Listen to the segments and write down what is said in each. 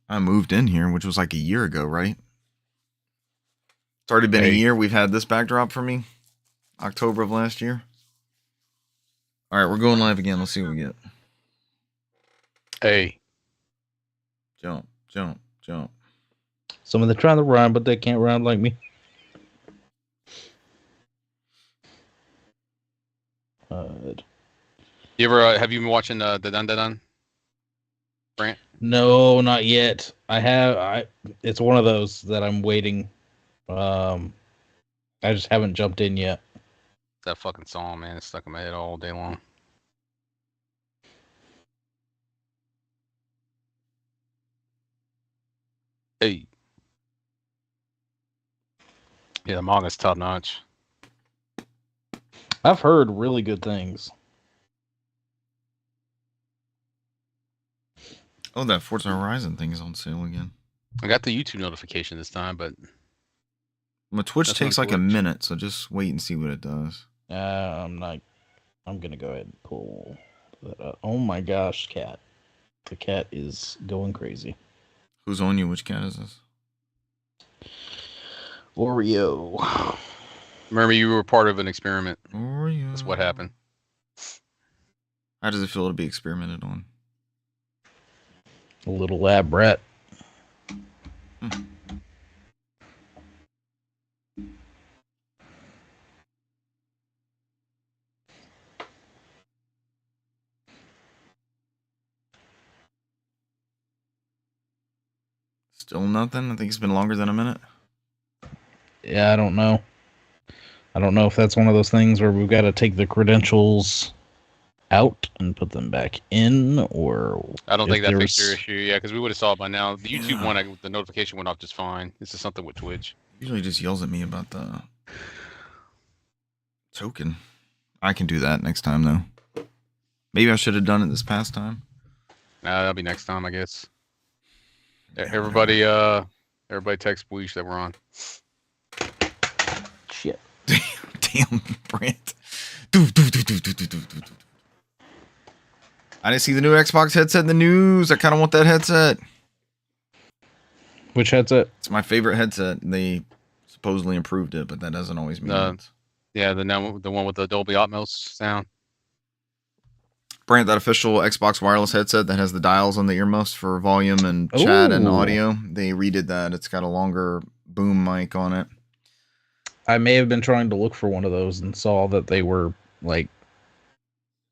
I moved in here, which was like a year ago, right? It's already been a year. We've had this backdrop for me. October of last year. All right, we're going live again. Let's see what we get. Hey. Jump, jump, jump. Some of them trying to run, but they can't run like me. You ever have you been watching the Dun Dun Dun? Brant? No, not yet. It's one of those that I'm waiting. I just haven't jumped in yet. That fucking song, man, it's stuck in my head all day long. Hey. Yeah, the manga's top notch. I've heard really good things. Oh, that Forza Horizon thing is on sale again. I got the YouTube notification this time, but my Twitch takes like a minute, so just wait and see what it does. I'm gonna go ahead and pull that up. Oh my gosh, cat! The cat is going crazy. Who's on you? Which cat is this? Oreo. Remember, you were part of an experiment. Oreo. That's what happened. How does it feel to be experimented on? A little lab rat. Still nothing? I think it's been longer than a minute. Yeah, I don't know. I don't know if that's one of those things where we've got to take the credentials out and put them back in, or I don't think that fixed your issue. Yeah, because we would have saw it by now. The YouTube one, the notification went off just fine. This is something with Twitch. Usually just yells at me about the token. I can do that next time though. Maybe I should have done it this past time. Nah, that'll be next time, I guess. Everybody text Weesh that we're on. Shit. Damn, Brant. I didn't see the new Xbox headset in the news. I kind of want that headset. Which headset? It's my favorite headset. They supposedly improved it, but that doesn't always mean it. Yeah, the one with the Dolby Atmos sound. Brant, that official Xbox wireless headset that has the dials on the earmuffs for volume and chat and audio, they redid that. It's got a longer boom mic on it. I may have been trying to look for one of those and saw that they were like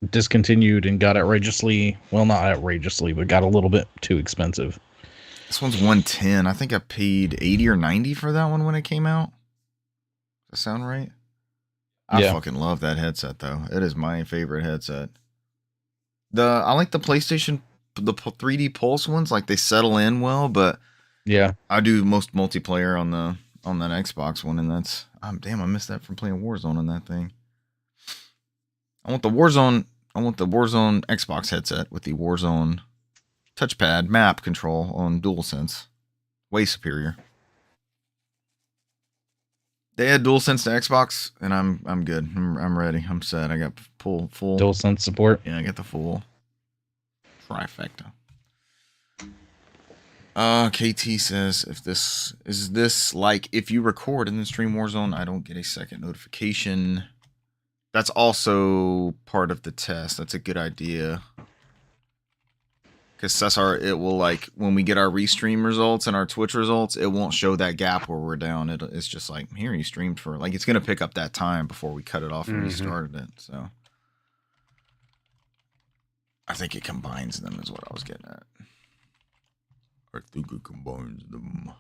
discontinued and got outrageously, well, not outrageously, but got a little bit too expensive. This one's $110. I think I paid $80 or $90 for that one when it came out. Does that sound right? I fucking love that headset though. It is my favorite headset. I like the PlayStation, the 3D Pulse ones. Like they settle in well, but yeah, I do most multiplayer on that Xbox one, and that's damn. I missed that from playing Warzone on that thing. I want the Warzone Xbox headset with the Warzone touchpad map control on DualSense. Way superior. They add DualSense to Xbox, and I'm good. I'm ready. I'm set. I got full DualSense support. Yeah, I got the full trifecta. KT says, is this like if you record in the stream Warzone, I don't get a second notification. That's also part of the test. That's a good idea. Because it will, like, when we get our restream results and our Twitch results, it won't show that gap where we're down. It's just like, here, you streamed for, like, it's going to pick up that time before we cut it off and restarted it. So I think it combines them is what I was getting at. I think it combines them.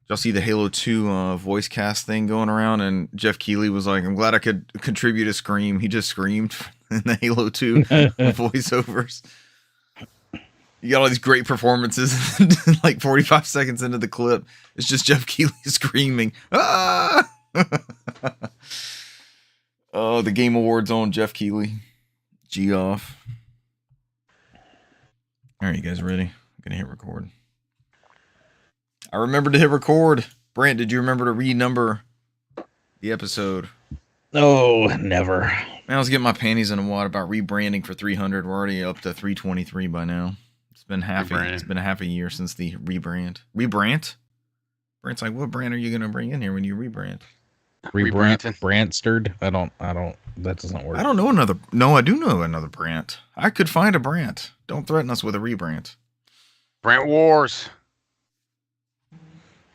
Did y'all see the Halo 2 voice cast thing going around? And Jeff Keighley was like, I'm glad I could contribute a scream. He just screamed in the Halo 2 voiceovers. You got all these great performances. Like 45 seconds into the clip, it's just Jeff Keighley screaming. Ah! Oh, the Game Awards on Jeff Keighley. G off. All right, you guys ready? I'm going to hit record. I remembered to hit record. Brant, did you remember to renumber the episode? No, never. Man, I was getting my panties in a wad about rebranding for 300. We're already up to 323 by now. been Rebranding. It's been a half a year since the rebrand. Rebrand? Brandt's like, what brand are you gonna bring in here when you rebrand? Brandstered. I don't. That doesn't work. I don't know another. No, I do know another Brandt. I could find a Brandt. Don't threaten us with a rebrand. Brant Wars.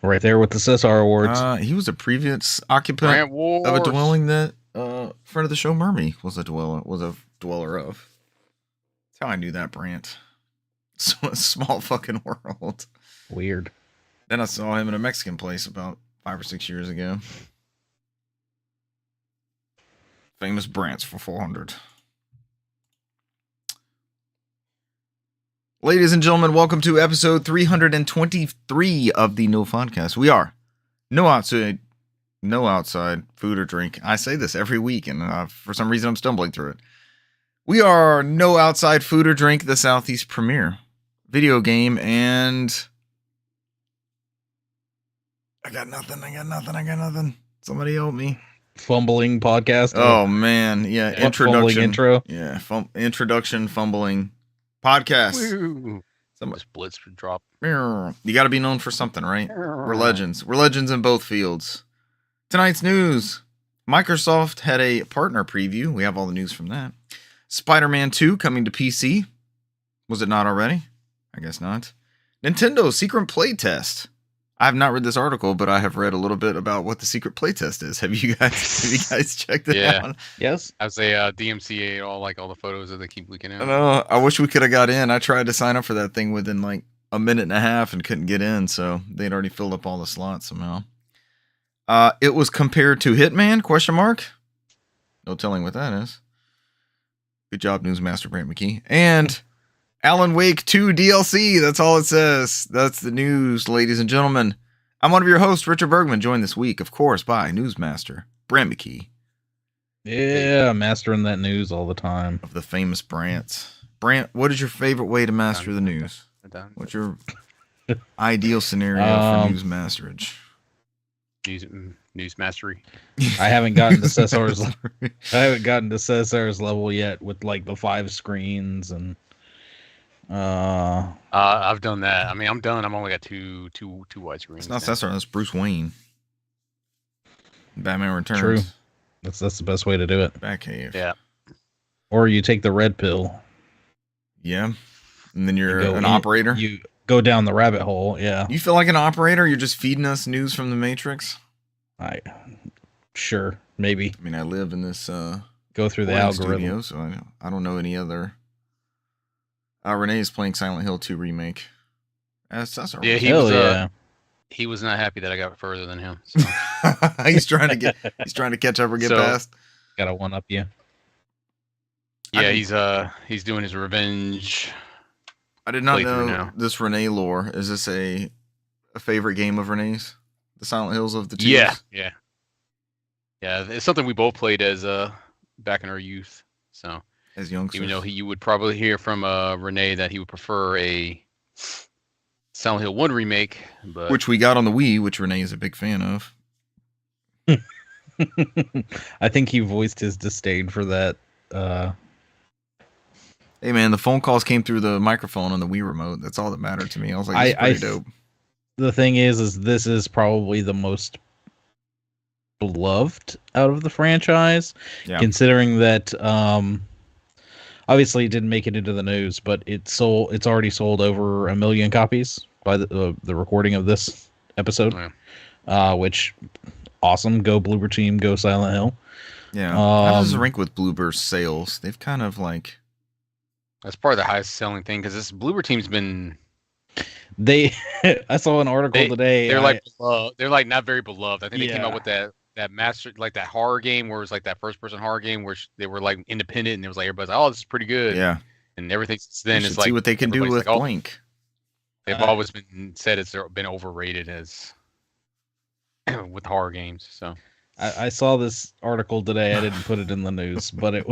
Right there with the Cesar Awards. He was a previous occupant Brant Wars. of a dwelling that friend of the show Murmy was a dweller of. That's how I knew that Brandt. So a small fucking world. Weird. Then I saw him in a Mexican place about 5 or 6 years ago. Famous Brandts for 400. Ladies and gentlemen, welcome to episode 323 of the NOFODcast. We are no outside food or drink. I say this every week, and for some reason I'm stumbling through it. We are no outside food or drink, the Southeast premier video game, and I got nothing. Somebody help me. Fumbling podcast. Oh man, yeah. Introduction intro. Yeah, introduction fumbling podcast. Woo. This blitz would drop. You got to be known for something, right? We're legends. We're legends in both fields. Tonight's news: Microsoft had a partner preview. We have all the news from that. Spider-Man 2 coming to PC. Was it not already? I guess not. Nintendo secret playtest. I have not read this article, but I have read a little bit about what the secret playtest is. Have you guys checked it out? Yes. As a DMCA, all the photos that they keep leaking out. I wish we could have got in. I tried to sign up for that thing within like a minute and a half and couldn't get in, so they'd already filled up all the slots somehow. It was compared to Hitman? ? No telling what that is. Good job, Newsmaster Brant McKee. And Alan Wake 2 DLC. That's all it says. That's the news, ladies and gentlemen. I'm one of your hosts, Richard Bergman, joined this week, of course, by Newsmaster Brant McKee. Yeah, mastering that news all the time. Of the famous Brants. Brant, what is your favorite way to master the news? What's your ideal scenario for news masterage? News mastery. I haven't gotten to Cesar's. I haven't gotten to Cesar's level yet with like the 5 screens and. I've done that. I mean, I'm done. I'm only got two wide screens. It's not Cesar. That's Bruce Wayne. Batman Returns. True. That's the best way to do it. Batcave. Yeah. Or you take the red pill. Yeah. And then you're an operator. You go down the rabbit hole. Yeah. You feel like an operator? You're just feeding us news from the Matrix? Sure, maybe. I mean, I live in this go through the algorithm, studio, so I don't know any other. Renee is playing Silent Hill 2 remake. Cesar. Yeah, he was not happy that I got further than him. So. he's trying to catch up or get past. Gotta one up you. Yeah, he's doing his revenge. I did not know this Renee lore. Is this a favorite game of Renee's? The Silent Hills of the two? Yeah. It's something we both played as back in our youth. So as youngsters, even though you would probably hear from Renee that he would prefer a Silent Hill 1 remake, but which we got on the Wii, which Renee is a big fan of. I think he voiced his disdain for that. Hey man, the phone calls came through the microphone on the Wii remote. That's all that mattered to me. I was like, "It's pretty dope." The thing is this is probably the most beloved out of the franchise, considering that obviously it didn't make it into the news, but it's already sold over 1 million copies by the recording of this episode. Which awesome. Go Bloober Team, go Silent Hill. Yeah. How does it rank with Bloober's sales? They've kind of like that's probably the highest selling thing because this Bloober Team's been. I saw an article today. They're like not very beloved. I think they came out with that master like that horror game where it was like that first person horror game where they were like independent and it was like everybody's like, oh, this is pretty good. Yeah. And everything since then is like see what they can do with Blink. They've always been said it's been overrated as with horror games. So I saw this article today. I didn't put it in the news, but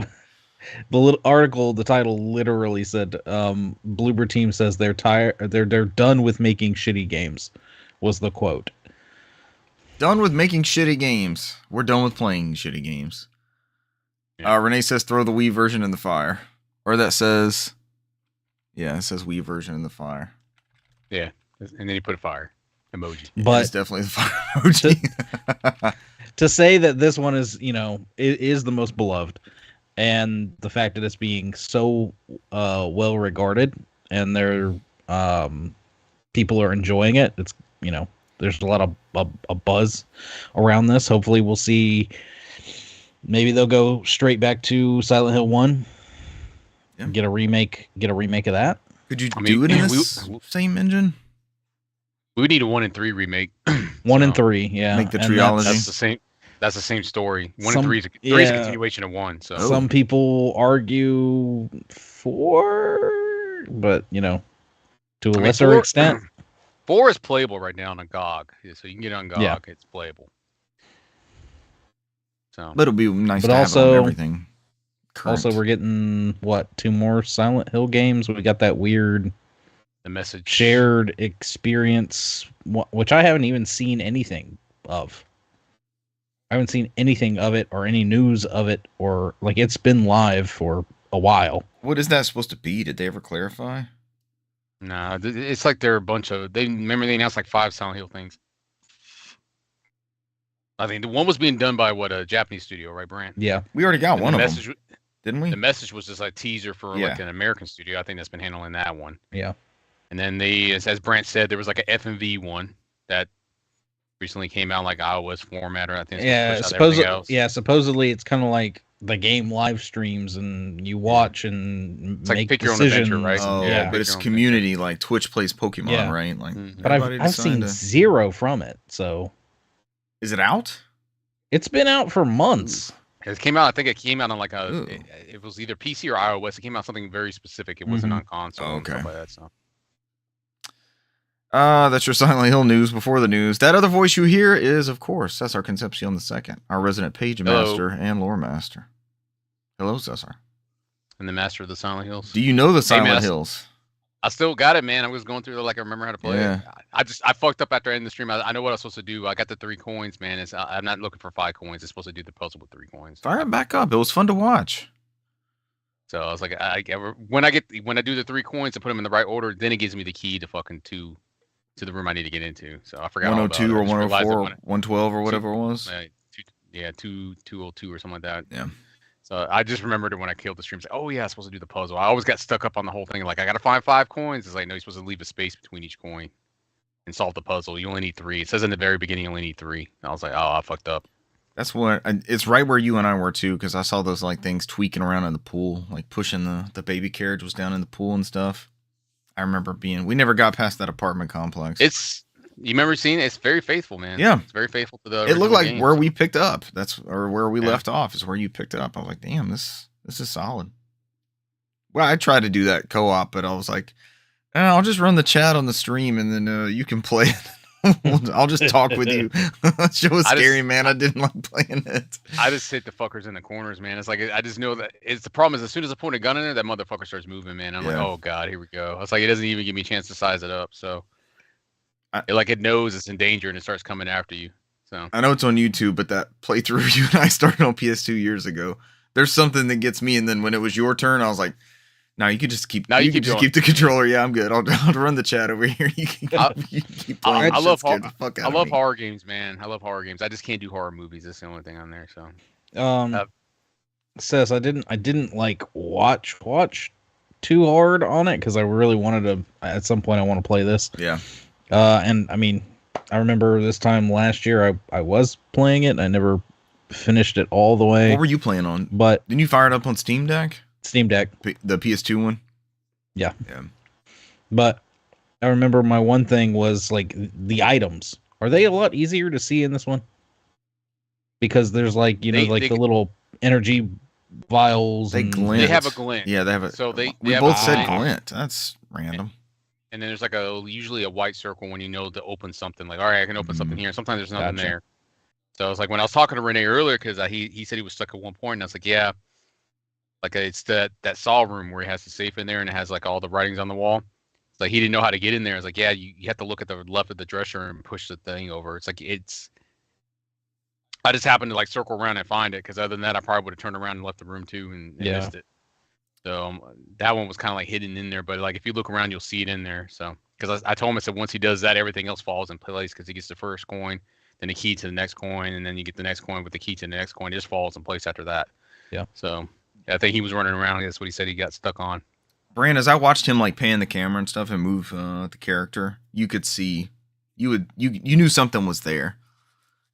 the title literally said, Bloober Team says they're done with making shitty games, was the quote. Done with making shitty games. We're done with playing shitty games. Yeah. Renee says throw the Wii version in the fire. Or that says, Yeah, it says Wii version in the fire. Yeah, and then he put a fire emoji. But it's definitely the fire emoji. To say that this one is, it is the most beloved, and the fact that it's being so well regarded and people are enjoying it, it's there's a lot of a buzz around this. Hopefully we'll see, maybe they'll go straight back to Silent Hill 1. Yeah. Get a remake of that. Could you do it in this same engine? We need a 1 and 3 remake. 1 and 3, yeah. Make the trilogy. That's the same story. 1 and 3 is a continuation of 1. So some people argue 4, but to a lesser extent. 4 is playable right now on a GOG, so you can get it on GOG. Yeah. It's playable. So, but it'll be nice to have it on everything. Current. Also, we're getting 2 more Silent Hill games. We got that weird the message shared experience, which I haven't even seen anything of. I haven't seen anything of it or any news of it, or it's been live for a while. What is that supposed to be? Did they ever clarify? Nah, it's like they're a bunch of. They announced 5 Silent Hill things. I think the one was being done by a Japanese studio, right, Brant? Yeah, we already got one of them, didn't we? The message was just a teaser for an American studio. I think that's been handling that one. Yeah, and then as Brant said, there was an FMV one that recently came out iOS format, or I think supposedly it's kind of like the game live streams and you watch and it's make pick decisions, your own adventure, right? Oh, yeah, but it's community adventure. Like Twitch plays Pokemon, right? But I've seen zero from it. So is it out? It's been out for months. It came out. I think it came out on it was either PC or iOS. It came out something very specific. It wasn't on console. And stuff like that. So. That's your Silent Hill news before the news. That other voice you hear is, of course, Cesar Concepcion II, our resident page master and lore master. Hello, Cesar. And the master of the Silent Hills. Do you know the Silent Hills? I still got it, man. I was going through I remember how to play it. I fucked up after ending the stream. I know what I was supposed to do. I got the 3 coins, man. I'm not looking for 5 coins. It's supposed to do the puzzle with 3 coins. Fire it back up. It was fun to watch. So I was like, when I do the 3 coins and put them in the right order, then it gives me the key to fucking to the room I need to get into. So I forgot 102 or 104 or 112 or whatever it was. 202 or something like that. Yeah. So I just remembered it when I killed the stream. Like, oh yeah, I'm supposed to do the puzzle. I always got stuck up on the whole thing. I got to find 5 coins. It's no, you're supposed to leave a space between each coin and solve the puzzle. You only need 3. It says in the very beginning you only need 3. I was like, oh, I fucked up. That's what it's right where you and I were too, because I saw those things tweaking around in the pool, pushing the baby carriage was down in the pool and stuff. I remember we never got past that apartment complex. You remember seeing it? It's very faithful, man. Yeah. It's very faithful to the It looked like game. Where we picked up. Or where we left off is where you picked it up. I was like, damn, this is solid. Well, I tried to do that co-op, but I was like, I'll just run the chat on the stream and then you can play it. I'll just talk with you. That show was scary, man. I didn't like playing it. I just hit the fuckers in the corners, man. It's I just know that the problem is as soon as I point a gun in there, that motherfucker starts moving, man. I'm like, oh god, here we go. It's it doesn't even give me a chance to size it up. So it knows it's in danger and it starts coming after you. So I know it's on YouTube, but that playthrough you and I started on PS2 years ago, there's something that gets me. And then when it was your turn, I was like, no, you could just keep. You could just keep the controller. Yeah, I'm good. I'll run the chat over here. You can keep playing. I love horror games, man. I love horror games. I just can't do horror movies. That's the only thing on there. So, says I didn't watch too hard on it because I really wanted to. At some point, I want to play this. Yeah. And I mean, I remember this time last year I was playing it. I never finished it all the way. What were you playing on? But didn't you fire it up on Steam Deck? Steam Deck. The PS2 one? Yeah. But I remember my one thing was the items. Are they a lot easier to see in this one? Because there's the little energy vials. They glint. They have a glint. Yeah, they have a. So we both said glint. That's random. And then there's usually a white circle when you know to open something. All right, I can open something here. And sometimes there's nothing there. So I was when I was talking to Renee earlier, because he said he was stuck at one point, and I was like, yeah. It's that Saw room where he has the safe in there and it has all the writings on the wall. It's he didn't know how to get in there. It's yeah, you have to look at the left of the dresser and push the thing over. It's I just happened to circle around and find it, because other than that, I probably would have turned around and left the room too and missed it. So that one was kind of like hidden in there, but like if you look around, you'll see it in there. So because I told him, I said once he does that, everything else falls in place because he gets the first coin, then the key to the next coin, and then you get the next coin with the key to the next coin. It just falls in place after that. Yeah. So I think he was running around. That's what he said he got stuck on. Brand, as I watched him like pan the camera and stuff and move the character, you could see you knew something was there.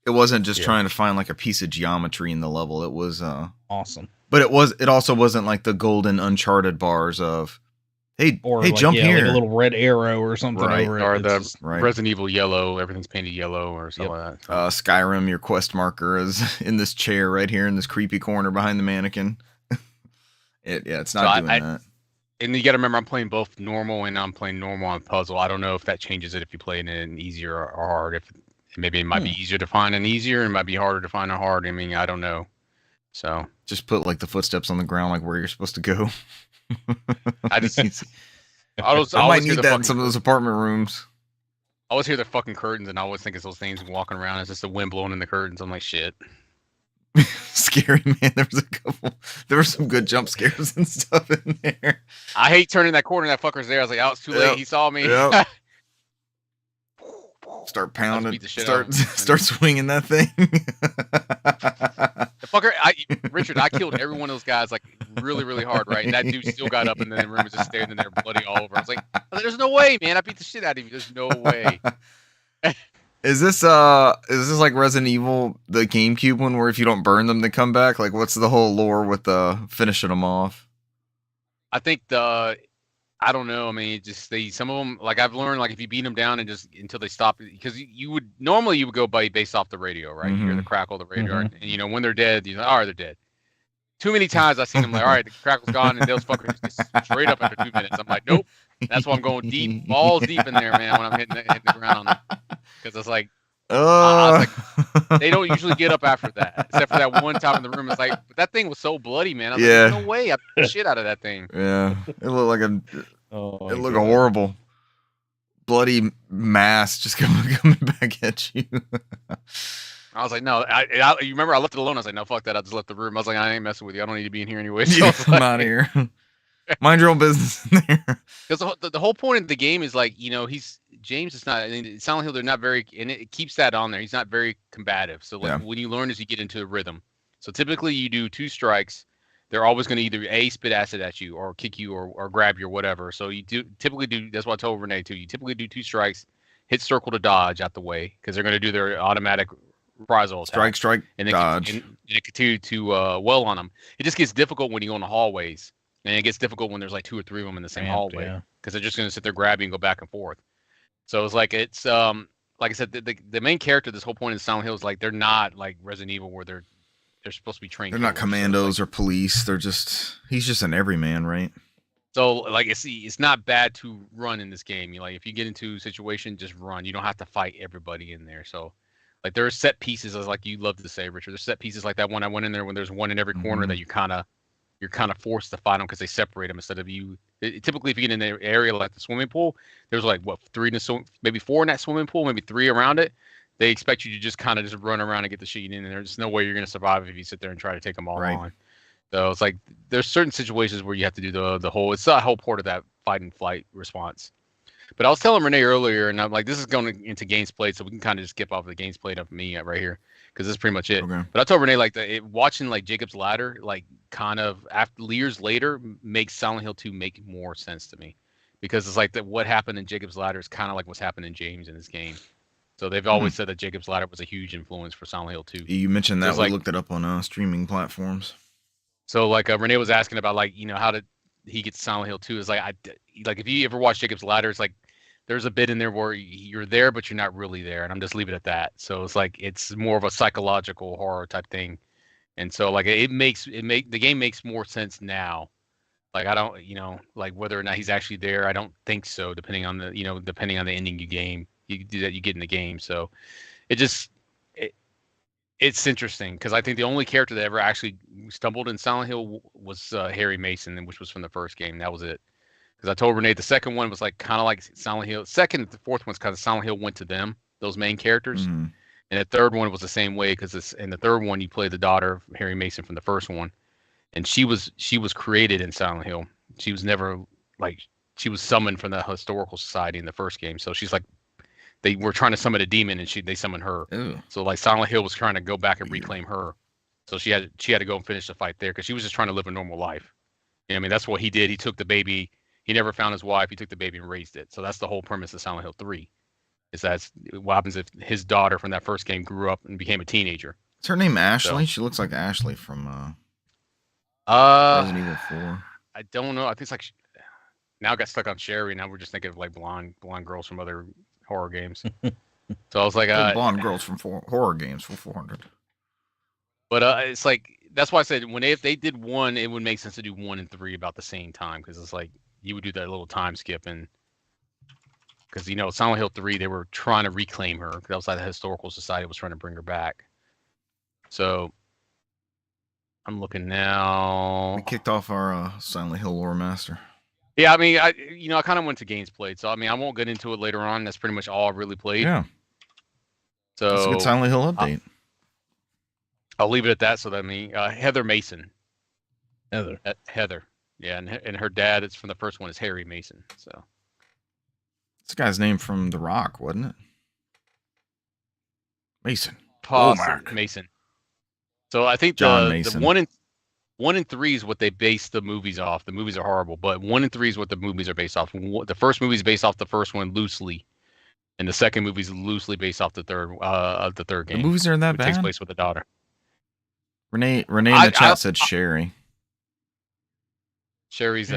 It wasn't just trying to find like a piece of geometry in the level. It was awesome. But it also wasn't like the golden Uncharted bars of hey like, jump here. Like a little red arrow or something over it. Or the Resident Evil yellow, everything's painted yellow or something like that. Skyrim, your quest marker is in this chair right here in this creepy corner behind the mannequin. It's not doing that. And you got to remember, I'm playing both normal and I'm playing normal on puzzle. I don't know if that changes it if you play it in easier or hard. If maybe it might be easier to find an easier, and it might be harder to find a hard. I mean, I don't know. So just put like the footsteps on the ground, like where you're supposed to go. I just I might need that in some of those apartment rooms. I always hear the fucking curtains, and I always think it's those things walking around. It's just the wind blowing in the curtains. I'm like, shit. Scary, man. There were some good jump scares and stuff in there. I hate turning that corner. That fucker's there. I was like, oh, it's too late. He saw me. Yep. Start pounding. Start swinging that thing. The fucker, Richard, I killed every one of those guys like really, really hard, right? And that dude still got up, and then the room was just standing there, bloody all over. I was like, "There's no way, man! I beat the shit out of you. There's no way." Is this like Resident Evil, the GameCube one, where if you don't burn them, they come back? Like, what's the whole lore with finishing them off? I think I don't know. I mean, some of them, like I've learned, like if you beat them down and just until they stop, because you would go based off the radio, right? You hear the crackle of the radio, and you know when they're dead, you know, all right, they're dead. Too many times I've seen them like, all right, the crackle's gone, and those fuckers just straight up after 2 minutes. I'm like, nope. That's why I'm going deep, balls deep in there, man. When I'm hitting the ground on them, because it's like, they don't usually get up after that, except for that one time in the room. It's like, but that thing was so bloody, man. I was like, there's no way I beat the shit out of that thing. Yeah, it looked like it looked horrible, bloody mass just coming back at you. I was like, no. You remember I left it alone. I was like, no, fuck that. I just left the room. I was like, I ain't messing with you. I don't need to be in here anyway. So I'm out of here. Mind your own business in there. Because the whole point of the game is like, you know, James is not. I mean, Silent Hill, they're not very, and it keeps that on there. He's not very combative. So like when you learn is you get into a rhythm. So typically you do 2 strikes. They're always going to either spit acid at you or kick you or grab you or whatever. So you typically do. That's what I told Renee too. You typically do 2 strikes, hit circle to dodge out the way because they're going to do their automatic reprisal attack. Strike, and dodge. And it continue to well on them. It just gets difficult when you go in the hallways. And it gets difficult when there's like 2 or 3 of them in the same hallway because they're just going to sit there grabbing and go back and forth. So it's like like I said, the main character. This whole point in Silent Hill is like they're not like Resident Evil where they're supposed to be trained. They're not commandos or police. He's just an everyman, right? So like it's not bad to run in this game. You like if you get into a situation, just run. You don't have to fight everybody in there. So like there are set pieces, as like you love to say, Richard. There's set pieces like that one I went in there when there's one in every corner that you're kind of forced to fight them because they separate them instead of you. Typically, if you get in an area like the swimming pool, there's like 3 maybe 4 in that swimming pool, maybe 3 around it. They expect you to just kind of just run around and get the shit in, and there's no way you're going to survive if you sit there and try to take them all on. So it's like there's certain situations where you have to do the whole. It's a whole part of that fight and flight response. But I was telling Renee earlier, and I'm like, this is going into games played, so we can kind of just skip off the games played of me right here because this is pretty much it. Okay. But I told Renee like watching like Jacob's Ladder, like kind of after years later, makes Silent Hill 2 make more sense to me because it's like what happened in Jacob's Ladder is kind of like what's happened in James in this game. So they've always said that Jacob's Ladder was a huge influence for Silent Hill 2. You mentioned that we looked it up on streaming platforms. So like Renee was asking about like how did he get Silent Hill 2? Is like if you ever watch Jacob's Ladder, it's like there's a bit in there where you're there but you're not really there, and I'm just leaving it at that. So it's like it's more of a psychological horror type thing, and so like the game makes more sense now. Like I don't like whether or not he's actually there. I don't think so. Depending on the ending you get in the game. So it's interesting because I think the only character that ever actually stumbled in Silent Hill was Harry Mason, which was from the first game. That was it. Because I told Renee the second one was like kind of like Silent Hill. The fourth one's kind of Silent Hill went to them, those main characters. Mm-hmm. And the third one was the same way because in the third one you play the daughter of Harry Mason from the first one. and she was created in Silent Hill. She was never like she was summoned from the historical society in the first game. So she's like they were trying to summon a demon, and they summoned her. Ooh. So like Silent Hill was trying to go back and reclaim her. So she had to go and finish the fight there because she was just trying to live a normal life. You know what I mean, that's what he did. He took the baby. He never found his wife. He took the baby and raised it. So that's the whole premise of Silent Hill 3. Is that what happens if his daughter from that first game grew up and became a teenager? Is her name Ashley? So, she looks like Ashley from Resident Evil 4. I don't know. I think it's like now I got stuck on Sherry. Now we're just thinking of like blonde girls from other horror games. So I was like, blonde girls from horror games for 400. But it's like that's why I said if they did 1, it would make sense to do 1 and 3 about the same time because it's like you would do that little time skip and because Silent Hill 3 they were trying to reclaim her because that was like the historical society was trying to bring her back. So I'm looking now. We kicked off our Silent Hill lore master. Yeah, I mean, I kind of went to games played, so I mean, I won't get into it later on. That's pretty much all I really played. Yeah. So it's a good Silent Hill update. I'll leave it at that. So that Heather Mason. Heather. Yeah, and her dad, it's from the first one, is Harry Mason. So. This guy's name from The Rock, wasn't it? Mason. Mason. So I think the 1 and 3 is what they base the movies off. The movies are horrible, but 1 and 3 is what the movies are based off. The first movie is based off the first one loosely, and the second movie is loosely based off the third game. The movies aren't that bad. It takes place with the daughter. Renee in the chat said Sherry. Sherry's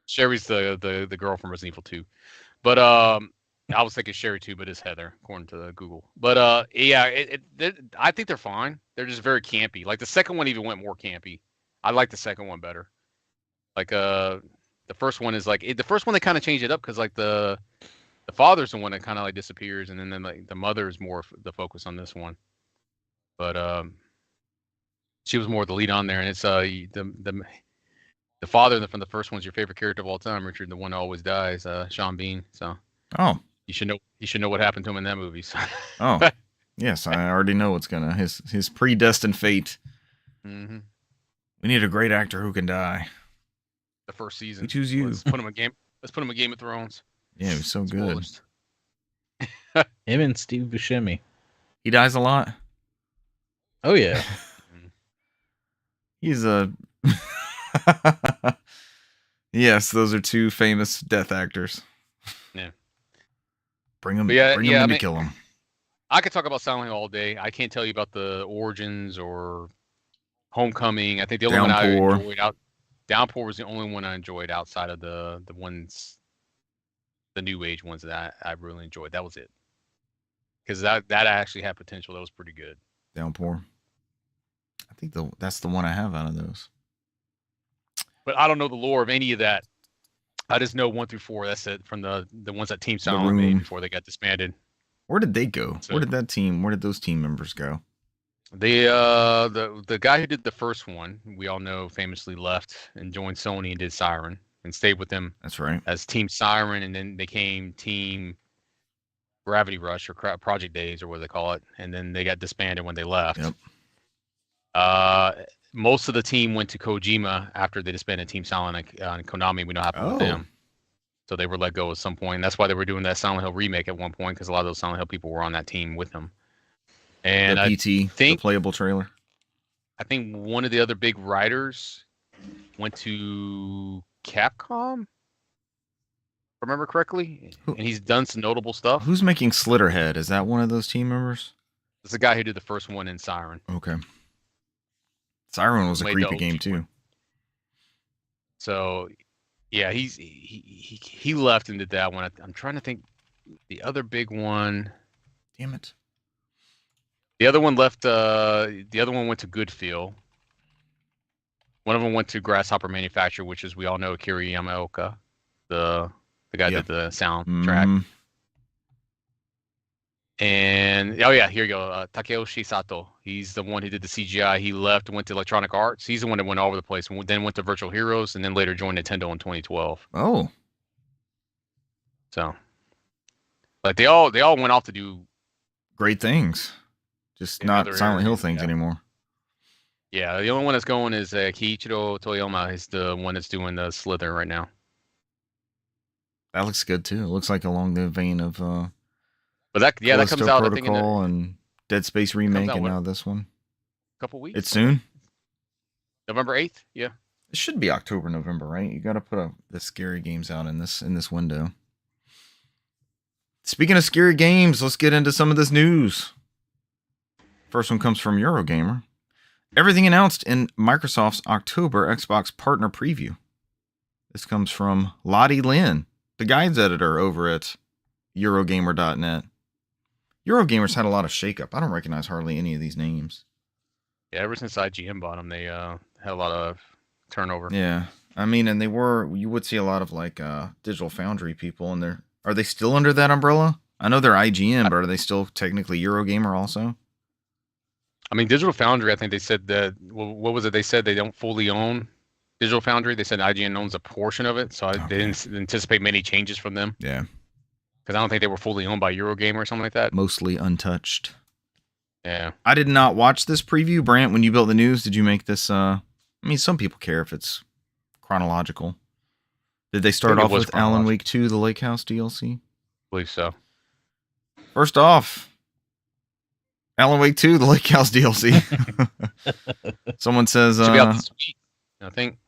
Sherry's the girl from Resident Evil 2, but I was thinking Sherry too, but it's Heather according to Google. But I think they're fine. They're just very campy. Like the second one even went more campy. I like the second one better. Like the first one is like the first one they kind of changed it up because like the father's the one that kind of like disappears, and then like the mother is more the focus on this one. But she was more the lead on there, and it's the father from the first one's your favorite character of all time, Richard, the one who always dies, Sean Bean. So you should know what happened to him in that movie. So. Oh yes, I already know what's gonna his predestined fate. Mm-hmm. We need a great actor who can die. The first season. We choose you. Let's put him in Game of Thrones. Yeah, he was so good. Him and Steve Buscemi. He dies a lot. Oh yeah. He's a yes, those are two famous death actors. Yeah. Bring him in to kill him. I could talk about Silent Hill all day. I can't tell you about the origins or Homecoming. I think the only one I enjoyed Downpour was the only one I enjoyed outside of the ones, the new age ones that I really enjoyed. That was it. Because that actually had potential. That was pretty good. Downpour. I think that's the one I have out of those. But I don't know the lore of any of that. I just know 1 through 4. That's it from the ones that Team Silent made before they got disbanded. Where did they go? So, where did those team members go? The guy who did the first one, we all know, famously left and joined Sony and did Siren and stayed with them. That's right. As Team Siren, and then became Team Gravity Rush or Project Days or what they call it, and then they got disbanded when they left. Yep. Most of the team went to Kojima after they disbanded Team Silent and Konami. We know what happened with them. So they were let go at some point. And that's why they were doing that Silent Hill remake at one point, because a lot of those Silent Hill people were on that team with them. And the PT, the playable trailer. I think one of the other big writers went to Capcom, if I remember correctly. And he's done some notable stuff. Who's making Slitterhead? Is that one of those team members? It's the guy who did the first one in Siren. Okay. Siren was a creepy game too. So, yeah, he left and did that one. I'm trying to think the other big one. Damn it. The other one left. The other one went to Goodfeel. One of them went to Grasshopper Manufacturer, which is, we all know, Akira Yamaoka, the guy that did the soundtrack. And here you go, Takeyoshi Sato. He's the one who did the CGI. He left and went to Electronic Arts. He's the one that went all over the place, and then went to Virtual Heroes, and then later joined Nintendo in 2012. Oh, so like they all went off to do great things, just not Silent Hill things anymore. Yeah, the only one that's going is Kiichiro Toyama. Is the one that's doing the Slither right now. That looks good too. It looks like along the vein of But that Callisto comes out I think in Protocol and Dead Space remake, and now this one. Couple weeks. It's soon. November 8th. Yeah. It should be October, November, right? You got to put the scary games out in this window. Speaking of scary games, let's get into some of this news. First one comes from Eurogamer. Everything announced in Microsoft's October Xbox partner preview. This comes from Lottie Lynn, the guides editor over at Eurogamer.net. Eurogamer's had a lot of shakeup. I don't recognize hardly any of these names. Yeah, ever since IGN bought them, they had a lot of turnover. Yeah. I mean, and you would see a lot of like Digital Foundry people, and are they still under that umbrella? I know they're IGN, but are they still technically Eurogamer also? I mean, Digital Foundry, I think they said that, what was it? They said they don't fully own Digital Foundry. They said IGN owns a portion of it, so they didn't anticipate many changes from them. Yeah. Because I don't think they were fully owned by Eurogamer or something like that. Mostly untouched. Yeah. I did not watch this preview. Brant, when you built the news, did you make this? I mean, some people care if it's chronological. Did they start off with Alan Wake 2, the Lake House DLC? I believe so. First off, Alan Wake 2, the Lake House DLC. Someone says, should be out this week, I think.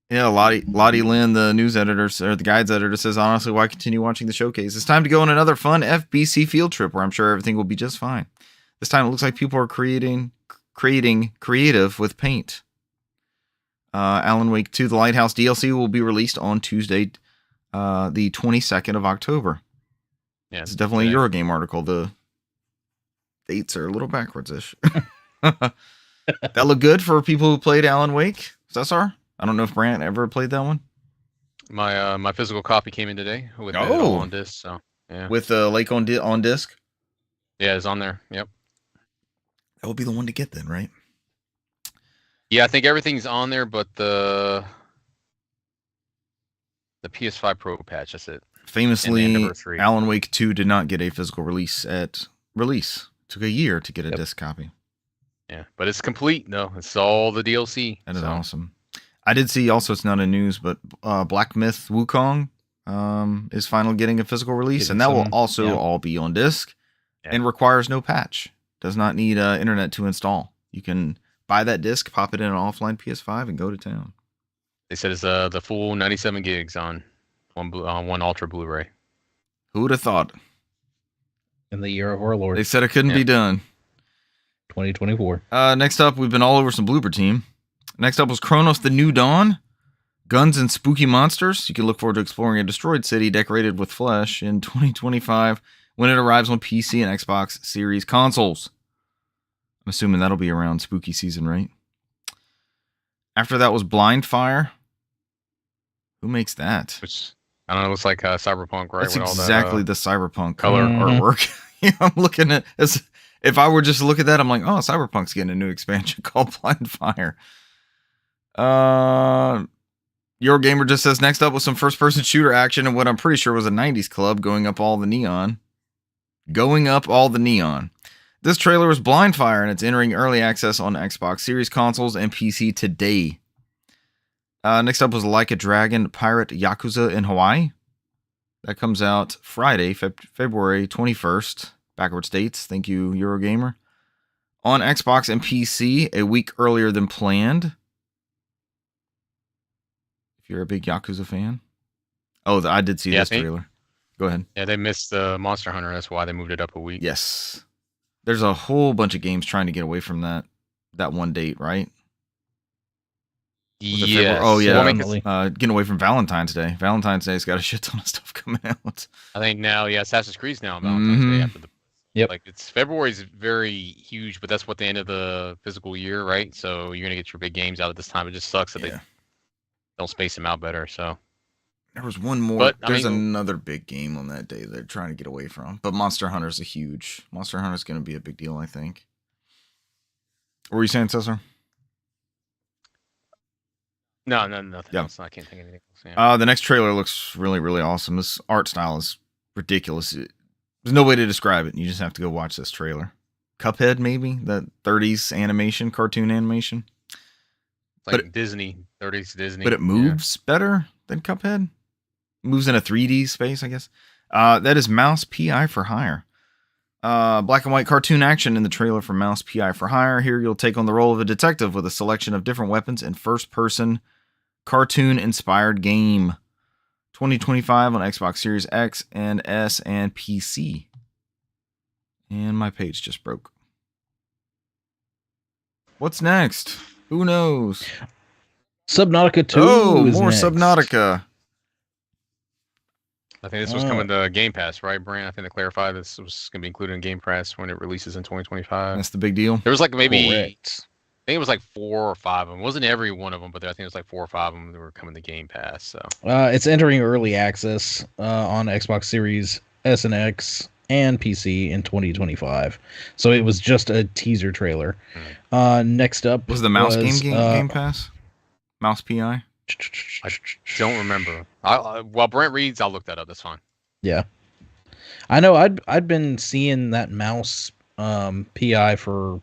Yeah, Lottie Lynn, the news editor, or the guides editor, says, honestly, why continue watching the showcase? It's time to go on another fun FBC field trip where I'm sure everything will be just fine. This time it looks like people are creating creative with paint. Alan Wake 2, the Lighthouse DLC will be released on Tuesday, the 22nd of October. Yeah, it's definitely a Eurogame article. The dates are a little backwards-ish. That looked good for people who played Alan Wake. Cesar? I don't know if Brant ever played that one. My physical copy came in today with it all on disc. So yeah, with Lake on disc. Yeah, it's on there. Yep. That would be the one to get then, right? Yeah, I think everything's on there, but the PS5 Pro patch. That's it. Famously, Alan Wake 2 did not get a physical release at release. It took a year to get a disc copy. Yeah, but it's complete though. It's all the DLC. That is awesome. I did see also, it's not in news, but Black Myth Wukong is finally getting a physical release, and that will also all be on disc and requires no patch. Does not need internet to install. You can buy that disc, pop it in an offline PS5, and go to town. They said it's the full 97 gigs on one Ultra Blu-ray. Who would have thought? In the year of our Lord. They said it couldn't be done. 2024. Next up, we've been all over some Bloober Team. Next up was Chronos: The New Dawn. Guns and spooky monsters. You can look forward to exploring a destroyed city decorated with flesh in 2025 when it arrives on PC and Xbox Series consoles. I'm assuming that'll be around spooky season, right? After that was Blind Fire. Who makes that? Which, I don't know, looks like Cyberpunk, right? That's exactly the Cyberpunk color artwork. I'm looking at as if I were just to look at that, I'm like, oh, Cyberpunk's getting a new expansion called Blind Fire. Eurogamer just says next up was some first-person shooter action and what I'm pretty sure was a 90s club going up all the neon. This trailer was Blind Fire, and it's entering early access on Xbox Series consoles and PC today. Next up was Like a Dragon Pirate Yakuza in Hawaii. That comes out Friday, February 21st. Backwards dates. Thank you, Eurogamer. On Xbox and PC a week earlier than planned. If you're a big Yakuza fan. Oh, I did see this trailer. Go ahead. Yeah, they missed the Monster Hunter. That's why they moved it up a week. Yes. There's a whole bunch of games trying to get away from that one date, right? Yes. Oh, yeah. Getting away from Valentine's Day. Valentine's Day's got a shit ton of stuff coming out. I think now, Assassin's Creed's now on Valentine's Day after the... Yep. Like, February's very huge, but that's what the end of the physical year, right? So you're going to get your big games out at this time. It just sucks that they don't space them out better, so... There was one more. But, there's another big game on that day they're trying to get away from. But Monster Hunter's going to be a big deal, I think. What were you saying, Cesar? No, nothing else. I can't think of anything else. Yeah. The next trailer looks really, really awesome. This art style is ridiculous. There's no way to describe it. You just have to go watch this trailer. Cuphead, maybe the 30s animation, cartoon animation. It's like Disney, 30s Disney. But it moves better than Cuphead. Moves in a 3D space, I guess. That is Mouse P.I. for Hire. Black and white cartoon action in the trailer for Mouse P.I. for Hire. Here you'll take on the role of a detective with a selection of different weapons in first-person cartoon-inspired game. 2025 on Xbox Series X and S and PC. And my page just broke. What's next? Who knows? Subnautica 2. Oh, is more next. Subnautica. I think this was coming to Game Pass, right, Brand? I think to clarify, this was going to be included in Game Pass when it releases in 2025. That's the big deal. There was like maybe, Correct. I think it was like 4 or 5 of them. It wasn't every one of them, but I think it was like 4 or 5 of them that were coming to Game Pass. So It's entering early access on Xbox Series S and X and PC in 2025. So it was just a teaser trailer. Next up was the mouse Game Pass? Mouse PI? I don't remember. While Brent reads, I'll look that up. That's fine. Yeah, I know. I'd been seeing that mouse PI for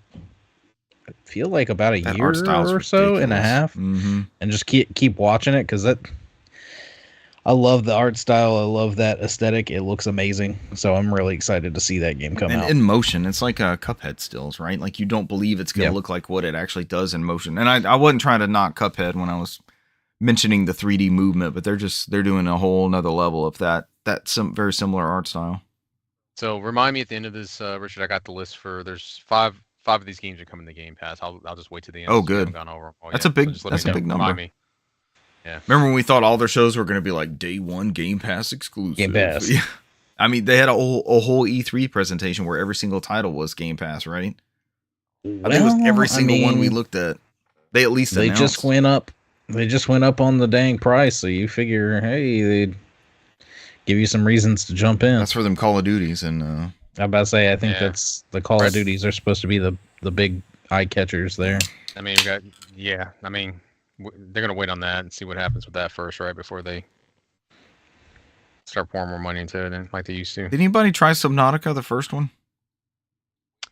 I feel like about a year or so and a half, and just keep watching it because I love the art style. I love that aesthetic. It looks amazing. So I'm really excited to see that game come out. In motion, it's like Cuphead stills, right? Like you don't believe it's going to look like what it actually does in motion. And I wasn't trying to knock Cuphead when I was mentioning the 3D movement, but they're doing a whole nother level of that's some very similar art style. So remind me at the end of this, Richard. I got the list for there's five of these games are coming to Game Pass. I'll just wait to the end. Oh, good. That's a big number. Me. Yeah. Remember when we thought all their shows were going to be like day one Game Pass exclusive? Game Pass. Yeah. I mean, they had a whole E3 presentation where every single title was Game Pass, right? I think it was every single one we looked at. They at least announced. They just went up on the dang price, so you figure, hey, they'd give you some reasons to jump in. That's for them Call of Duties, and I'm about to say, I think that's the Call of Duties are supposed to be the big eye catchers there. I mean, they're gonna wait on that and see what happens with that first, right, before they start pouring more money into it, and like they used to. Did anybody try Subnautica, the first one?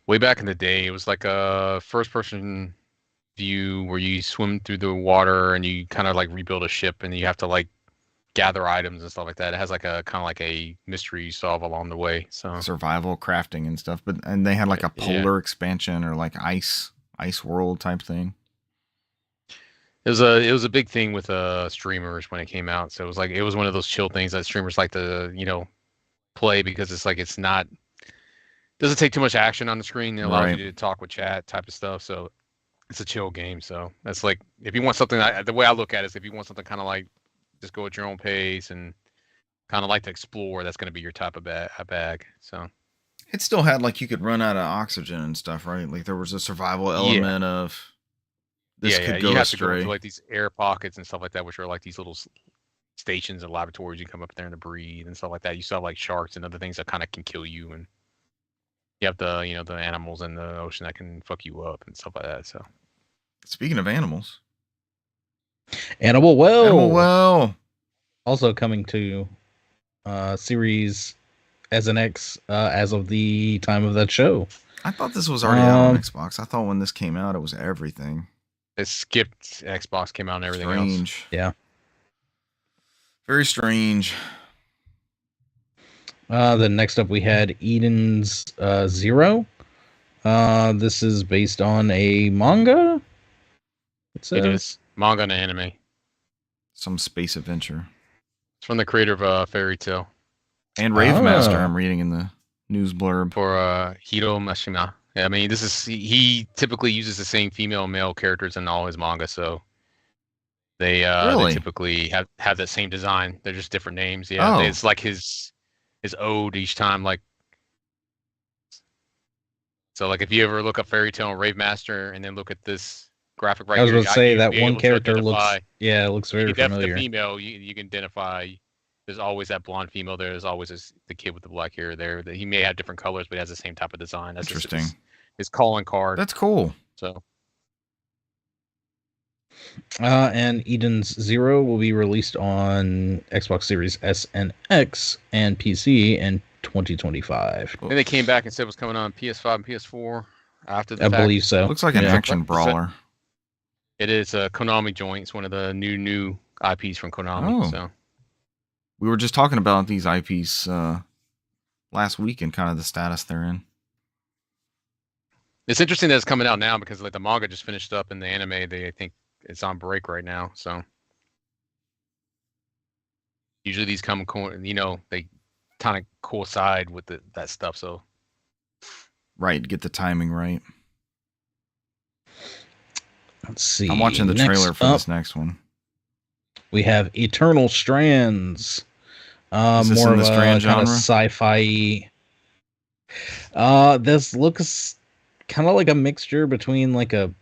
Way back in the day, it was like a first-person view where you swim through the water and you kind of like rebuild a ship and you have to like gather items and stuff like that. It has like a kind of like a mystery you solve along the way. So survival crafting and stuff, and they had like a polar expansion or like ice world type thing. It was a big thing with streamers when it came out. So it was one of those chill things that streamers like to play because it's not doesn't take too much action on the screen. It allows you to talk with chat type of stuff. So it's a chill game. So that's like if you want something. The way I look at it is if you want something kind of like just go at your own pace and kind of like to explore, that's going to be your type of bag. So it still had like you could run out of oxygen and stuff, right? Like there was a survival element of this could go you have astray. to go into like these air pockets and stuff like that, which are like these little stations and laboratories. You come up there and to breathe and stuff like that. You still have like sharks and other things that kind of can kill you, and you have the the animals in the ocean that can fuck you up and stuff like that. So speaking of animals. Animal Well. Oh, Also coming to Series S and X as of the time of that show. I thought this was already out on Xbox. I thought when this came out, it was everything. It skipped Xbox, came out and everything else. Yeah. Very strange. Then next up we had Eden's Zero. This is based on a manga. It is. Manga and anime. Some space adventure. It's from the creator of Fairy Tail. And Rave Master, I'm reading in the news blurb. For Hiro Mashima. Yeah, I mean, he typically uses the same female and male characters in all his manga, so they typically have that same design. They're just different names. Yeah, it's like his ode each time. Like, so like if you ever look up Fairy Tail and Rave Master and then look at this graphic right here. I was going to say that one character looks very familiar. The female, you can identify. There's always that blonde female there. There's always the kid with the black hair there. He may have different colors, but he has the same type of design. That's interesting. His calling card. That's cool. So. And Eden's Zero will be released on Xbox Series S and X and PC in 2025. And they came back and said it was coming on PS5 and PS4. after the I fact. believe so. Looks like an Yeah. action brawler. It is a Konami joint. It's one of the new IPs from Konami. Oh. So We were just talking about these IPs last week and kind of the status they're in. it's interesting that it's coming out now because like the manga just finished up and the anime, I think it's on break right now. So usually these come, they kind of coincide with that stuff. So Right, get the timing right. Let's see. I'm watching the trailer for this next one. We have Eternal Strands. Is this More in of the a Strand kind of genre? sci-fi. This looks kind of like a mixture between like a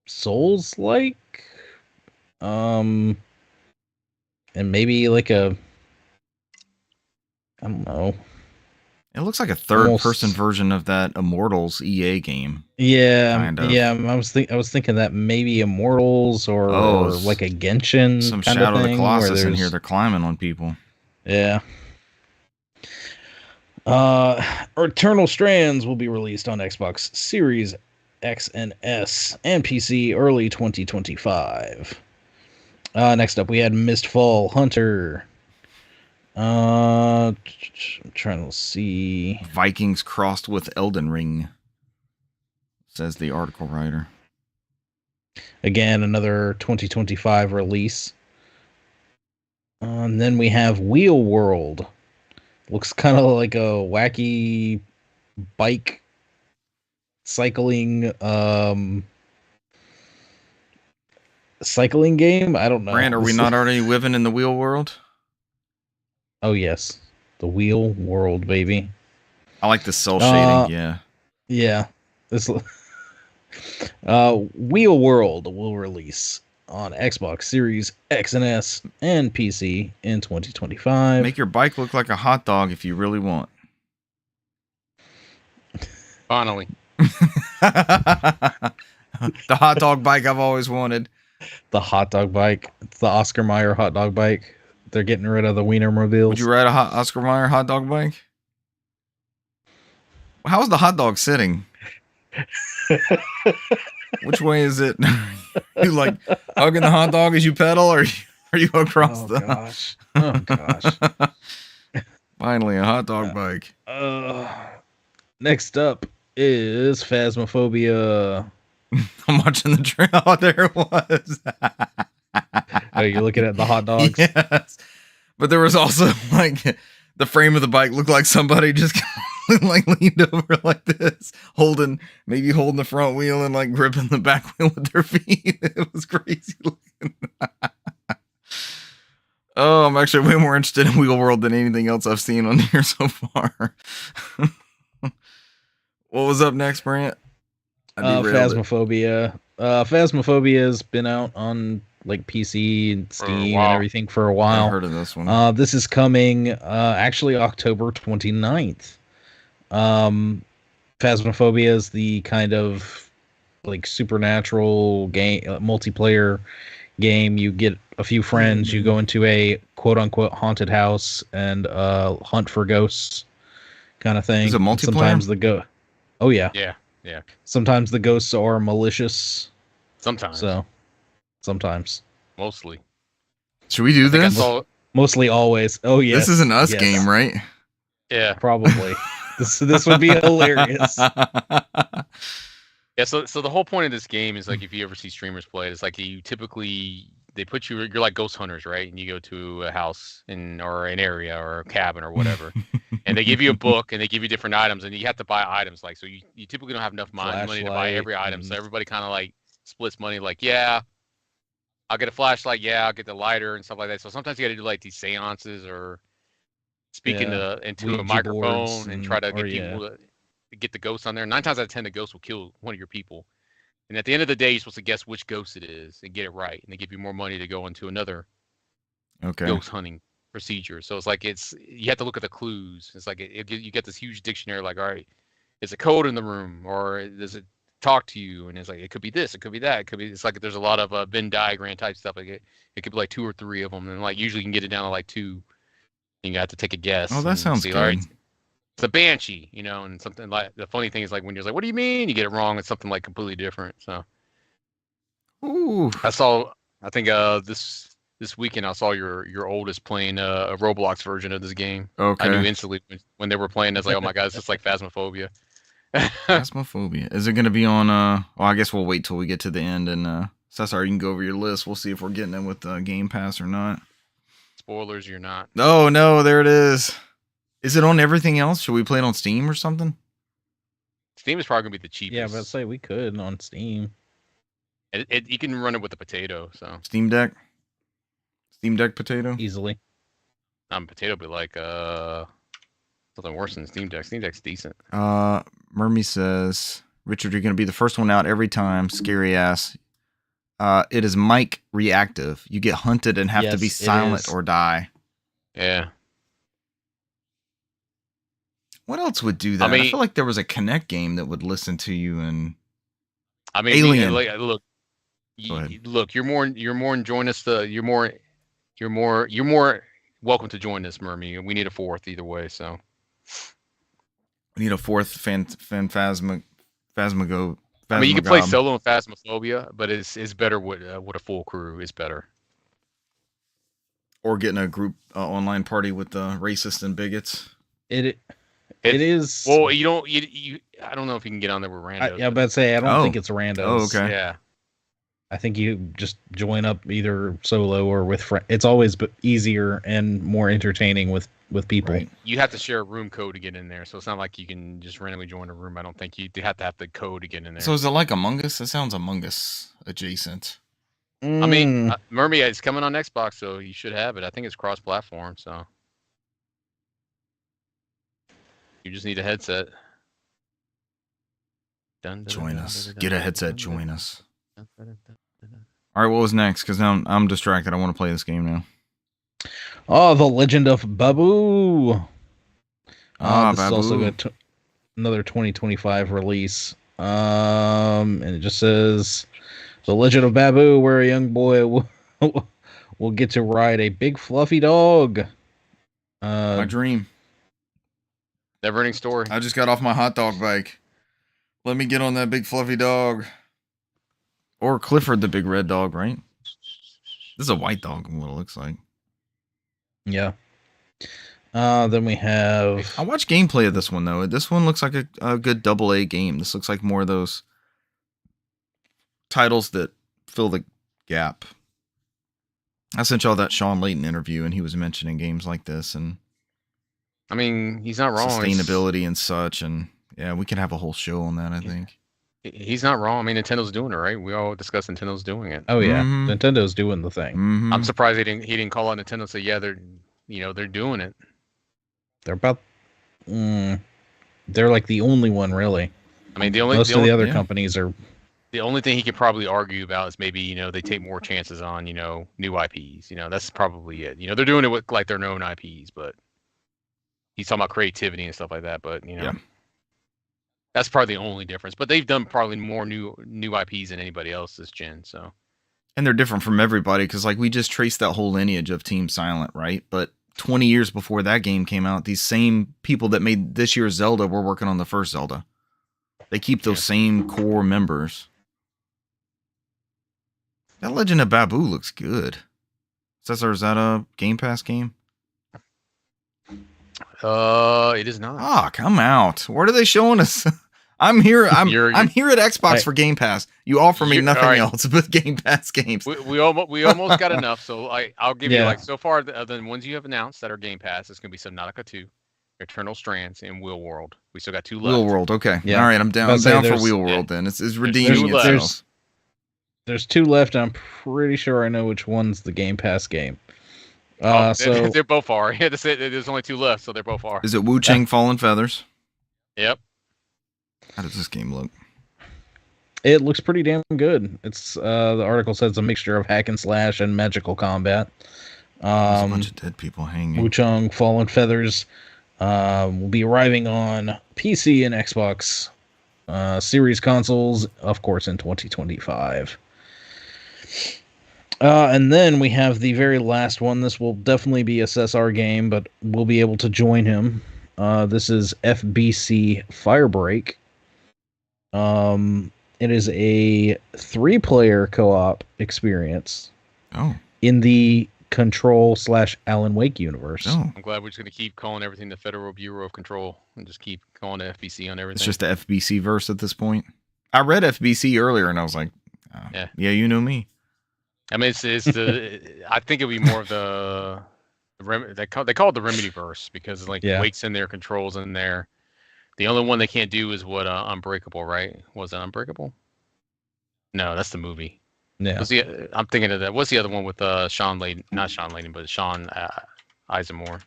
Souls-like, and maybe like I don't know. It looks like a third-person Almost. version of that Immortals EA game. Yeah, Kind of. yeah. I was thinking that maybe Immortals or like a Genshin Some kind Shadow of of the thing. Colossus in here. They're climbing on people. Yeah. Eternal Strands will be released on Xbox Series X and S and PC early 2025. Next up, we had Mistfall Hunter. I'm trying to see. Vikings crossed with Elden Ring, says the article writer. Again, another 2025 release. And then we have Wheel World. Looks kind of like a wacky bike cycling game. I don't know. Brand, are we not already living in the wheel world? Oh yes, the Wheel World, baby. I like the cell shading. Yeah. This Wheel World will release on Xbox Series X and S and PC in 2025. Make your bike look like a hot dog if you really want. finally, The hot dog bike I've always wanted. The hot dog bike. It's the Oscar Mayer hot dog bike. They're getting rid of the Wienermobiles. Would you ride a Oscar Mayer hot dog bike? How's the hot dog sitting? Which way is it? You like hugging the hot dog as you pedal, or are you across the? Gosh. Oh gosh. Finally, a hot dog bike. Next up is Phasmophobia. I'm watching the trailer. Oh, there it was. Oh, you're looking at the hot dogs? Yes. But there was also like the frame of the bike looked like somebody just like leaned over like this, holding the front wheel and like gripping the back wheel with their feet. It was crazy looking. Oh, I'm actually way more interested in Wheel World than anything else I've seen on here so far. What was up next, Brant? Phasmophobia. Phasmophobia has been out on like PC and Steam and everything for a while. I've heard of this one. This is coming actually October 29th. Phasmophobia is the kind of like supernatural game, multiplayer game. You get a few friends, you go into a quote unquote haunted house and hunt for ghosts kind of thing. Is it multiplayer? Sometimes oh yeah. Yeah. Sometimes the ghosts are malicious. Sometimes. Mostly. Should we do this? Mostly always. Oh yeah. This is an Us game, right? Yeah. Probably. This would be hilarious. Yeah, so the whole point of this game is like if you ever see streamers play it, it's like they put you're like ghost hunters, right? And you go to a house or an area or a cabin or whatever, and they give you a book and they give you different items, and you have to buy items. Like so, you typically don't have enough money to buy every item, so everybody kind of like splits money. Like I'll get a flashlight, I'll get the lighter and stuff like that. So sometimes you got to do like these seances or speak into a microphone and try to get people to get the ghosts on there. 9 times out of 10, the ghost will kill one of your people. And at the end of the day, you're supposed to guess which ghost it is and get it right. And they give you more money to go into another ghost hunting procedure. So it's like you have to look at the clues. It's like you get this huge dictionary. Like, all right, is a code in the room, or does it talk to you? And it's like it could be this, it could be that, it could be. It's like there's a lot of Venn diagram type stuff. Like it could be like 2 or 3 of them, and like usually you can get it down to like 2. You got to take a guess. Oh, that sounds good. All right. a Banshee, and something like the funny thing is like when you're like, what do you mean? You get it wrong. It's something like completely different. So, Ooh. I think this weekend I saw your oldest playing a Roblox version of this game. Okay. I knew instantly when they were playing. I was like, oh my god, it's just like Phasmophobia. Phasmophobia. Is it going to be on? Well, I guess we'll wait till we get to the end, and Cesar, you can go over your list. We'll see if we're getting it with Game Pass or not. Spoilers, you're not. Oh no, there it is. Is it on everything else? Should we play it on Steam or something? Steam is probably gonna be the cheapest. Yeah, but I'd say we could on Steam. You can run it with a potato, so Steam Deck potato easily. Potato be like something worse than Steam Deck. Steam Deck's decent. Mermy says, Richard, you're gonna be the first one out every time. Scary ass. It is mic reactive. You get hunted and have to be silent or die. Yeah. What else would do that? I feel like there was a Kinect game that would listen to you and. Alien. Look, you're more enjoying this. You're more welcome to join this, Mermy. We need a fourth either way. So. We need a fourth Phasmago. I mean, you can play solo in Phasmophobia, but it's better with a full crew. It's better. Or getting a group online party with racists and bigots. It is. Well, I don't know if you can get on there with randos. I about to say I don't think it's randos. Oh, okay. Yeah. I think you just join up either solo or with friends. It's always easier and more entertaining with people. Right. You have to share a room code to get in there, so it's not like you can just randomly join a room. I don't think you have to have the code to get in there. So is it like Among Us? It sounds Among Us adjacent. I mean, Mermy is coming on Xbox, so you should have it. I think it's cross-platform, so you just need a headset. Join us. Get a headset. Join us. All right, what was next? Because now I'm distracted. I want to play this game now. Oh, The Legend of Babu. This Babu. is also another 2025 release. And it just says, The Legend of Babu, where a young boy will get to ride a big fluffy dog. My dream. Never-ending story. I just got off my hot dog bike. Let me get on that big fluffy dog. Or Clifford the big red dog, right? This is a white dog, what it looks like. Yeah. Then we have... I watched gameplay of this one, though. This one looks like a good AA game. This looks like more of those titles that fill the gap. I sent y'all that Sean Layton interview, and he was mentioning games like this. And I mean, he's not wrong. Sustainability and such. And yeah, we can have a whole show on that, I think. He's not wrong. I mean, Nintendo's doing it, right? We all discussed Nintendo's doing it. Oh yeah, Nintendo's doing the thing. Mm-hmm. I'm surprised he didn't call out Nintendo and say, yeah, they're doing it. They're about. They're like the only one, really. I mean, most of the other companies are. The only thing he could probably argue about is maybe they take more chances on new IPs. That's probably it. They're doing it with like their known IPs, but he's talking about creativity and stuff like that. But Yeah. That's probably the only difference. But they've done probably more new IPs than anybody else this gen. So, and they're different from everybody because like we just traced that whole lineage of Team Silent, right? But 20 years before that game came out, these same people that made this year's Zelda were working on the first Zelda. They keep those same core members. That Legend of Babu looks good. Cesar, is that a Game Pass game? It is not. Ah, come out. What are they showing us? I'm here at Xbox for Game Pass. You offer me nothing else but Game Pass games. We almost got enough. So I'll give you so far the ones you have announced that are Game Pass. It's gonna be Subnautica 2, Eternal Strands, and Wheel World. We still got 2 left. Wheel World, okay. Yeah. All right, I'm down for Wheel World then. It's redeeming itself. There's 2 left. And I'm pretty sure I know which one's the Game Pass game. So they're both are. Yeah, there's only 2 left, so they're both are. Is it Wu Chang Fallen Feathers? Yep. How does this game look? It looks pretty damn good. It's the article says a mixture of hack and slash and magical combat. There's a bunch of dead people hanging. Wu Chang Fallen Feathers will be arriving on PC and Xbox Series consoles, of course, in 2025. And then we have the very last one. This will definitely be a SSR game, but we'll be able to join him. This is FBC Firebreak. It is a 3-player co-op experience. Oh. In the Control/Alan Wake universe. Oh. I'm glad we're just going to keep calling everything the Federal Bureau of Control and just keep calling the FBC on everything. It's just the FBC verse at this point. I read FBC earlier and I was like, yeah, you know me. I mean, it's the. I think it'd be more of they call it the Remedy verse because like Wake's in there, Control's in there. The only one they can't do is what Unbreakable, right? Was it Unbreakable? No, that's the movie. Yeah. I'm thinking of that. What's the other one with Sean Layden? Not Sean Layden, but Sean Ashmore.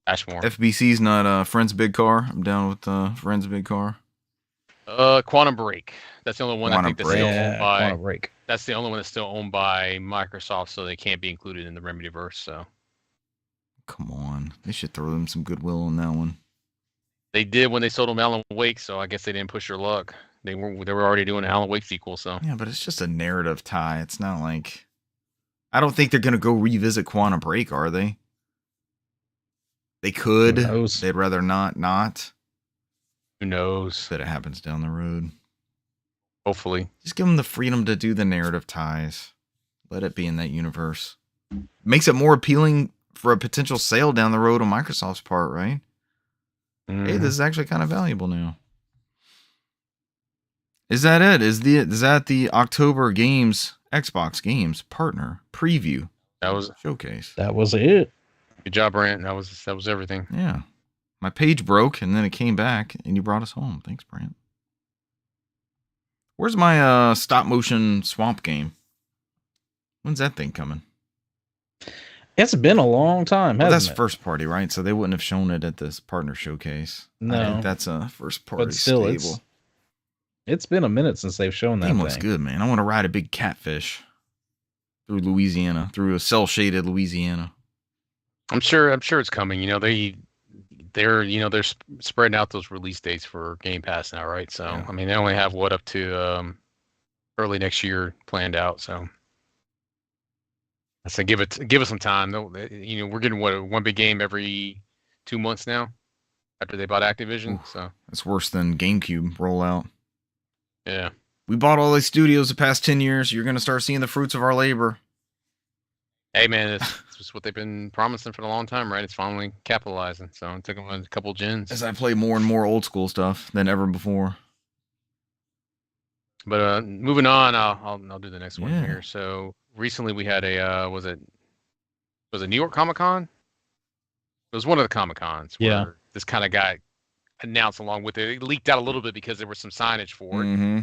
FBC's not Friends Big Car. I'm down with Friends Big Car. Quantum Break. That's the only one I think that's still owned by. Quantum Break. That's the only one that's still owned by Microsoft, so they can't be included in the Remedyverse. So. Come on, they should throw them some goodwill on that one. They did when they sold them Alan Wake, so I guess they didn't push their luck. They were already doing an Alan Wake sequel, so. Yeah, but it's just a narrative tie. It's not like I don't think they're gonna go revisit Quantum Break, are they? They could. Who knows? They'd rather not. Who knows? That it happens down the road. Hopefully. Just give them the freedom to do the narrative ties. Let it be in that universe. Makes it more appealing for a potential sale down the road on Microsoft's part, right? Hey, this is actually kind of valuable now. Is that it? Is that the October Games Xbox Games Partner Preview? That was showcase. That was it. Good job, Brant. That was everything. Yeah. My page broke and then it came back and you brought us home. Thanks, Brant. Where's my stop motion swamp game? When's that thing coming? It's been a long time, hasn't that's it? first party, right? So they wouldn't have shown it at this partner showcase. No. I think that's a first party but still, stable. It's been a minute since they've shown that game thing. Looks good, man. I want to ride a big catfish through Louisiana, through a cell-shaded Louisiana. I'm sure it's coming. You know, they're spreading out those release dates for Game Pass now, right? So yeah. I mean, they only have up to early next year planned out. So I say give it some time. You know, we're getting one big game every 2 months now after they bought Activision. Oof, so that's worse than GameCube rollout. Yeah, we bought all these studios the past 10 years. You're going to start seeing the fruits of our labor. Hey man, it's just what they've been promising for a long time, right? It's finally capitalizing. So it took them a couple gens. As I play more and more old school stuff than ever before. But moving on, I'll do the next one here. So recently we had a was it New York Comic Con? It was one of the Comic Cons where this kind of got announced along with it. It leaked out a little bit because there was some signage for it. Mm-hmm.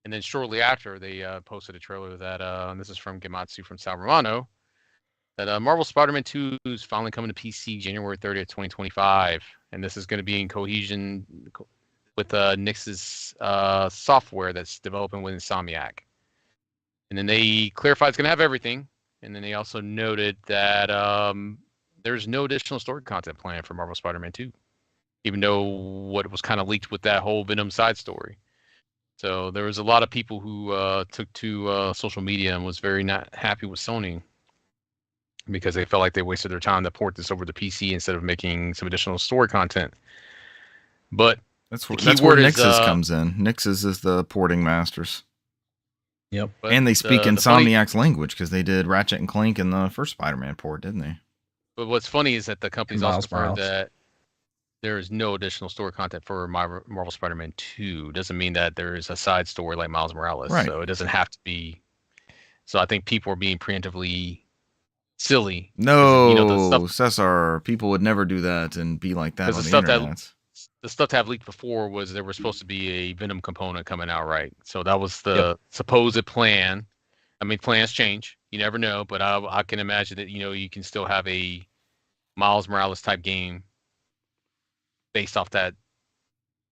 And then shortly after, they posted a trailer that, and this is from Gematsu from Sal Romano, that Marvel Spider-Man 2 is finally coming to PC January 30th, 2025. And this is going to be in cohesion with Nix's software that's developing with Insomniac. And then they clarified it's going to have everything. And then they also noted that there's no additional story content planned for Marvel Spider-Man 2, even though what was kind of leaked with that whole Venom side story. So there was a lot of people who took to social media and was very not happy with Sony because they felt like they wasted their time to port this over to PC instead of making some additional story content. But that's where Nixus comes in. Nixus is the porting masters. Yep. And they speak Insomniac's language because they did Ratchet and Clank in the first Spider-Man port, didn't they? But what's funny is that the company's also confirmed that there is no additional story content for Marvel Spider-Man 2. Doesn't mean that there is a side story like Miles Morales. Right. So it doesn't have to be. So I think people are being preemptively silly. No, Cesar, people would never do that and be like that on the internet. The stuff to have leaked before was there was supposed to be a Venom component coming out, right? So that was the supposed plan. I mean, plans change. You never know, but I can imagine that, you can still have a Miles Morales type game based off that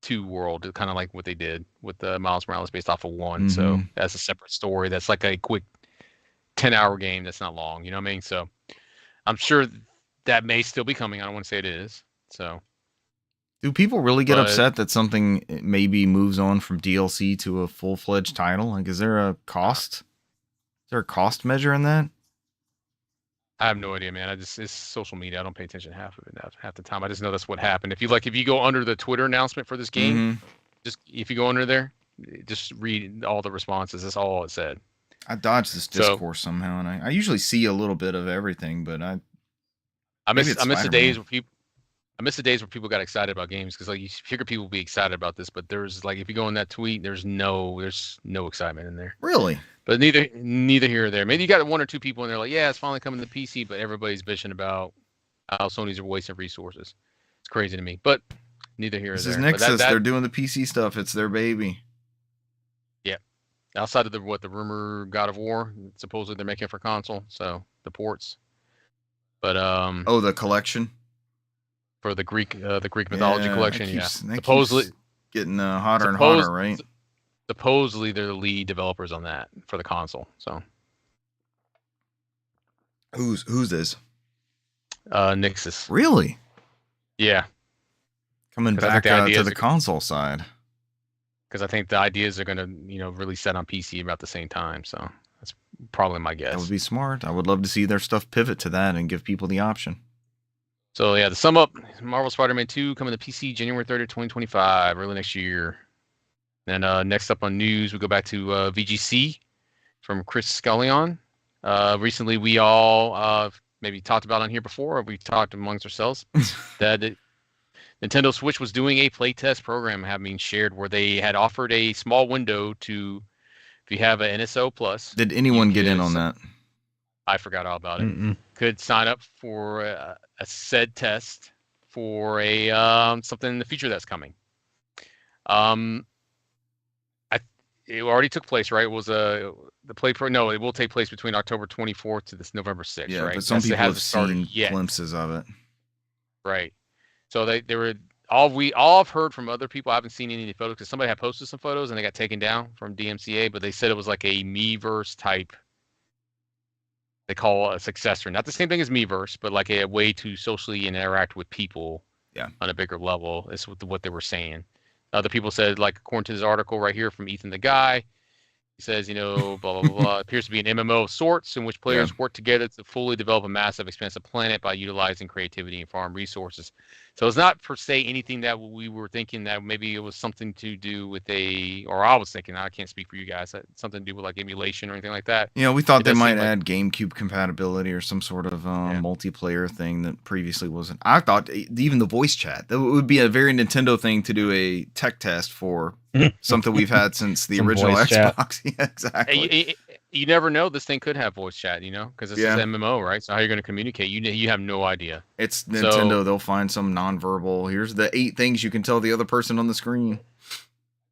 2 world, kind of like what they did with the Miles Morales based off of 1. Mm-hmm. So that's a separate story. That's like a quick 10-hour game. That's not long. You know what I mean? So I'm sure that may still be coming. I don't want to say it is. So do people really get upset that something maybe moves on from DLC to a full-fledged title? Like, is there a cost? Is there a cost measure in that? I have no idea, man. It's social media. I don't pay attention half of it half the time. I just know that's what happened. If you go under the Twitter announcement for this game, Mm-hmm. just if you go under there, just read all the responses. That's all it said. I dodged this So discourse somehow, and I usually see a little bit of everything, but I maybe miss it's I miss the Spider-Man. days where people got excited about games because like you figure people would be excited about this, but there's like if you go in that tweet, there's no excitement in there. Really? But neither here or there. Maybe you got one or two people in there like, yeah, it's finally coming to PC, but everybody's bitching about how Sony's are wasting resources. It's crazy to me, but neither here or This there. is But Nexus. They're doing the PC stuff. It's their baby. Yeah, outside of the rumor God of War supposedly they're making for console, so the ports. But Oh, the collection for the Greek mythology collection, that supposedly keeps getting hotter and hotter, right? Supposedly they're the lead developers on that for the console. So Who's this? Nixus. Really? Yeah. Coming 'Cause I back think to the console side. Because I think the ideas are going to, really set on PC about the same time. So that's probably my guess. That would be smart. I would love to see their stuff pivot to that and give people the option. So yeah, to sum up, Marvel Spider-Man 2 coming to PC January 30th, 2025, early next year. Then next up on news, we go back to VGC from Chris Scullion. Recently, we all maybe talked about on here before, or we talked amongst ourselves, that Nintendo Switch was doing a playtest program having shared where they had offered a small window to, if you have an NSO Plus. Did anyone get in on that? I forgot all about it. Mm-mm. Could sign up for a said test for a something in the future that's coming. It already took place, right? It was it will take place between October 24th to this November 6th, Yeah, right? but some people have seen yet. glimpses of it. Right. So they were all I've heard from other people. I haven't seen any photos because somebody had posted some photos and they got taken down from DMCA, but they said it was like a Miiverse type. They call a successor, not the same thing as Miiverse, but like a way to socially interact with people. Yeah. On a bigger level. Is what they were saying. Other people said, like according to this article right here from Ethan the Guy, he says, blah, blah, blah, blah. It appears to be an MMO of sorts in which players work together to fully develop a massive, expansive planet by utilizing creativity and farm resources. So it's not per se anything that we were thinking that maybe it was something to do with or I was thinking, I can't speak for you guys, something to do with like emulation or anything like that. Yeah, we thought they might add GameCube compatibility or some sort of multiplayer thing that previously wasn't. I thought even the voice chat, that would be a very Nintendo thing to do a tech test for something we've had since the original Xbox. Yeah, exactly. You never know. This thing could have voice chat, because it's an MMO, right? So how you're going to communicate? You have no idea. It's Nintendo. They'll find some nonverbal. Here's the 8 things you can tell the other person on the screen.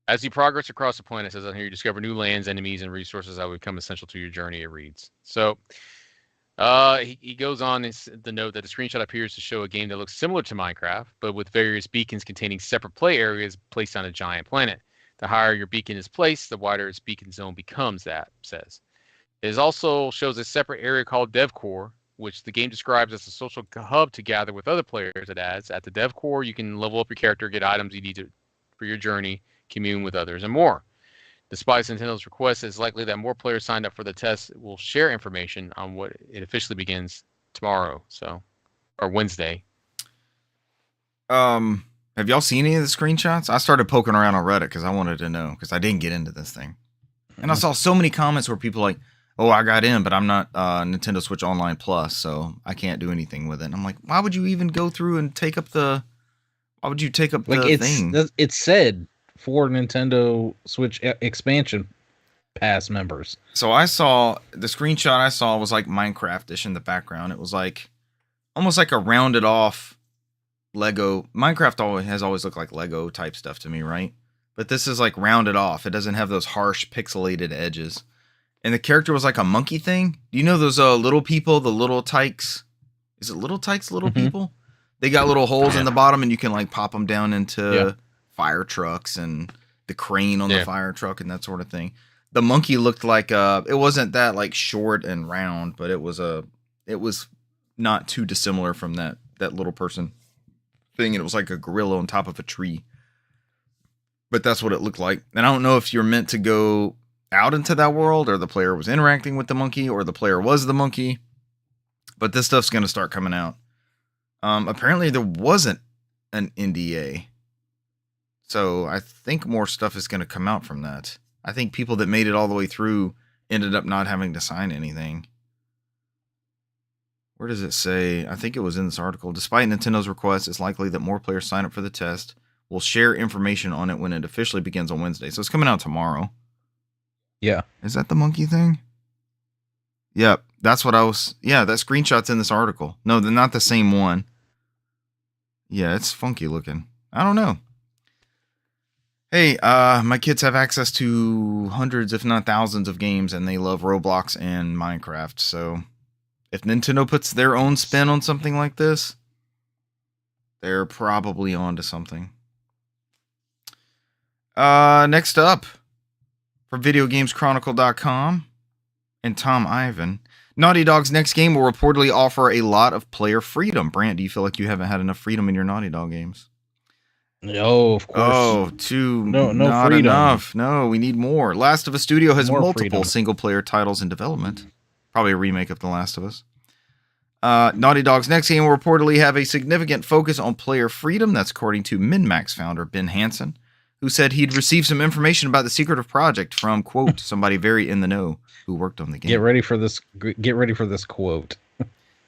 As you progress across the planet, it says on here, you discover new lands, enemies, and resources that will become essential to your journey, it reads. So he goes on the note that the screenshot appears to show a game that looks similar to Minecraft, but with various beacons containing separate play areas placed on a giant planet. The higher your beacon is placed, the wider its beacon zone becomes, that says. It also shows a separate area called DevCore, which the game describes as a social hub to gather with other players. It adds, at the DevCore, you can level up your character, get items you need for your journey, commune with others, and more. Despite Nintendo's request, it's likely that more players signed up for the test will share information on what it officially begins tomorrow, or Wednesday. Have y'all seen any of the screenshots? I started poking around on Reddit because I wanted to know, because I didn't get into this thing. And I saw so many comments where people like, oh, I got in, but I'm not Nintendo Switch Online Plus, so I can't do anything with it. And I'm like, why would you even go through and take up the thing? It said for Nintendo Switch expansion pass members. So I saw, the screenshot I saw was like Minecraft-ish in the background. It was like, almost like a rounded off Lego. Minecraft has always looked like Lego type stuff to me, right? But this is like rounded off. It doesn't have those harsh pixelated edges. And the character was like a monkey thing. Do you know those little people, the little tykes? Is it little tykes, little people? They got little holes in the bottom and you can like pop them down into fire trucks and the crane on the fire truck and that sort of thing. The monkey looked like it wasn't that like short and round, but it was not too dissimilar from that little person thing. And it was like a gorilla on top of a tree. But that's what it looked like. And I don't know if you're meant to go out into that world, or the player was interacting with the monkey, or the player was the monkey. But this stuff's going to start coming out. Apparently there wasn't an NDA. So I think more stuff is going to come out from that. I think people that made it all the way through ended up not having to sign anything. Where does it say? I think it was in this article. Despite Nintendo's request, it's likely that more players sign up for the test. We'll share information on it when it officially begins on Wednesday. So it's coming out tomorrow. Yeah. Is that the monkey thing? Yep. That's what I was. Yeah, that screenshot's in this article. No, they're not the same one. Yeah, it's funky looking. I don't know. Hey, my kids have access to hundreds, if not thousands, of games, and they love Roblox and Minecraft. So if Nintendo puts their own spin on something like this, they're probably on to something. Next up, from VideoGamesChronicle.com and Tom Ivan, Naughty Dog's next game will reportedly offer a lot of player freedom. Brant, do you feel like you haven't had enough freedom in your Naughty Dog games? No, of course. Oh, not freedom. enough. No, we need more. Last of Us Studio has More multiple single-player titles in development. Probably a remake of The Last of Us. Naughty Dog's next game will reportedly have a significant focus on player freedom. That's according to MinMax founder Ben Hansen, who said he'd received some information about the secretive project from, quote, somebody very in the know who worked on the game. Get ready for this quote.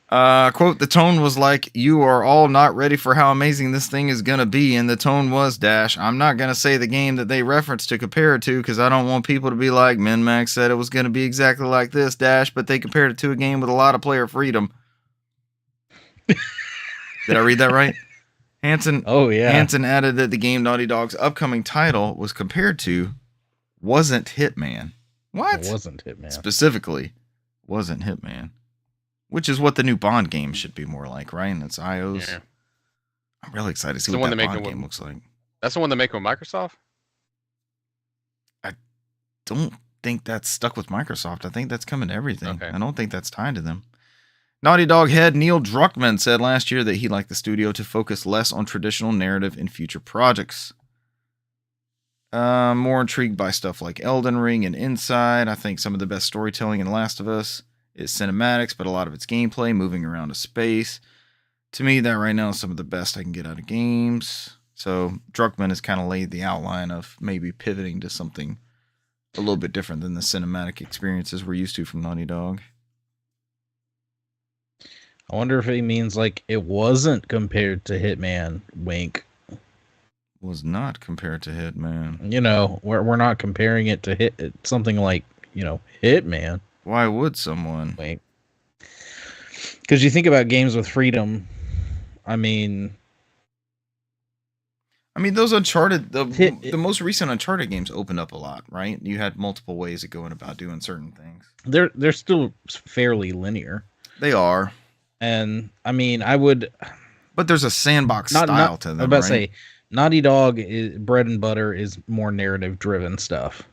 Quote, the tone was like, you are all not ready for how amazing this thing is going to be. And the tone was, I'm not going to say the game that they referenced to compare it to because I don't want people to be like, MinMax said it was going to be exactly like this, but they compared it to a game with a lot of player freedom. Did I read that right? Hansen added that the game Naughty Dog's upcoming title was compared to wasn't Hitman. What? It wasn't Hitman. Specifically, wasn't Hitman. Which is what the new Bond game should be more like, right? And it's IOs. Yeah. I'm really excited to see what that Bond game looks like. That's the one they make with Microsoft? I don't think that's stuck with Microsoft. I think that's coming to everything. Okay. I don't think that's tied to them. Naughty Dog head Neil Druckmann said last year that he'd like the studio to focus less on traditional narrative in future projects. More intrigued by stuff like Elden Ring and Inside. I think some of the best storytelling in Last of Us is cinematics, but a lot of it's gameplay, moving around a space. To me, that right now is some of the best I can get out of games. So Druckmann has kind of laid the outline of maybe pivoting to something a little bit different than the cinematic experiences we're used to from Naughty Dog. I wonder if he means like it wasn't compared to Hitman, wink. Was not compared to Hitman. You know, we're not comparing it to something like, Hitman. Why would someone? Wait. Because you think about games with freedom. I mean, those Uncharted, the most recent Uncharted games opened up a lot, right? You had multiple ways of going about doing certain things. They're still fairly linear. They are. And I mean, I would. But there's a sandbox style to them. I'm about to say, Naughty Dog bread and butter is more narrative driven stuff.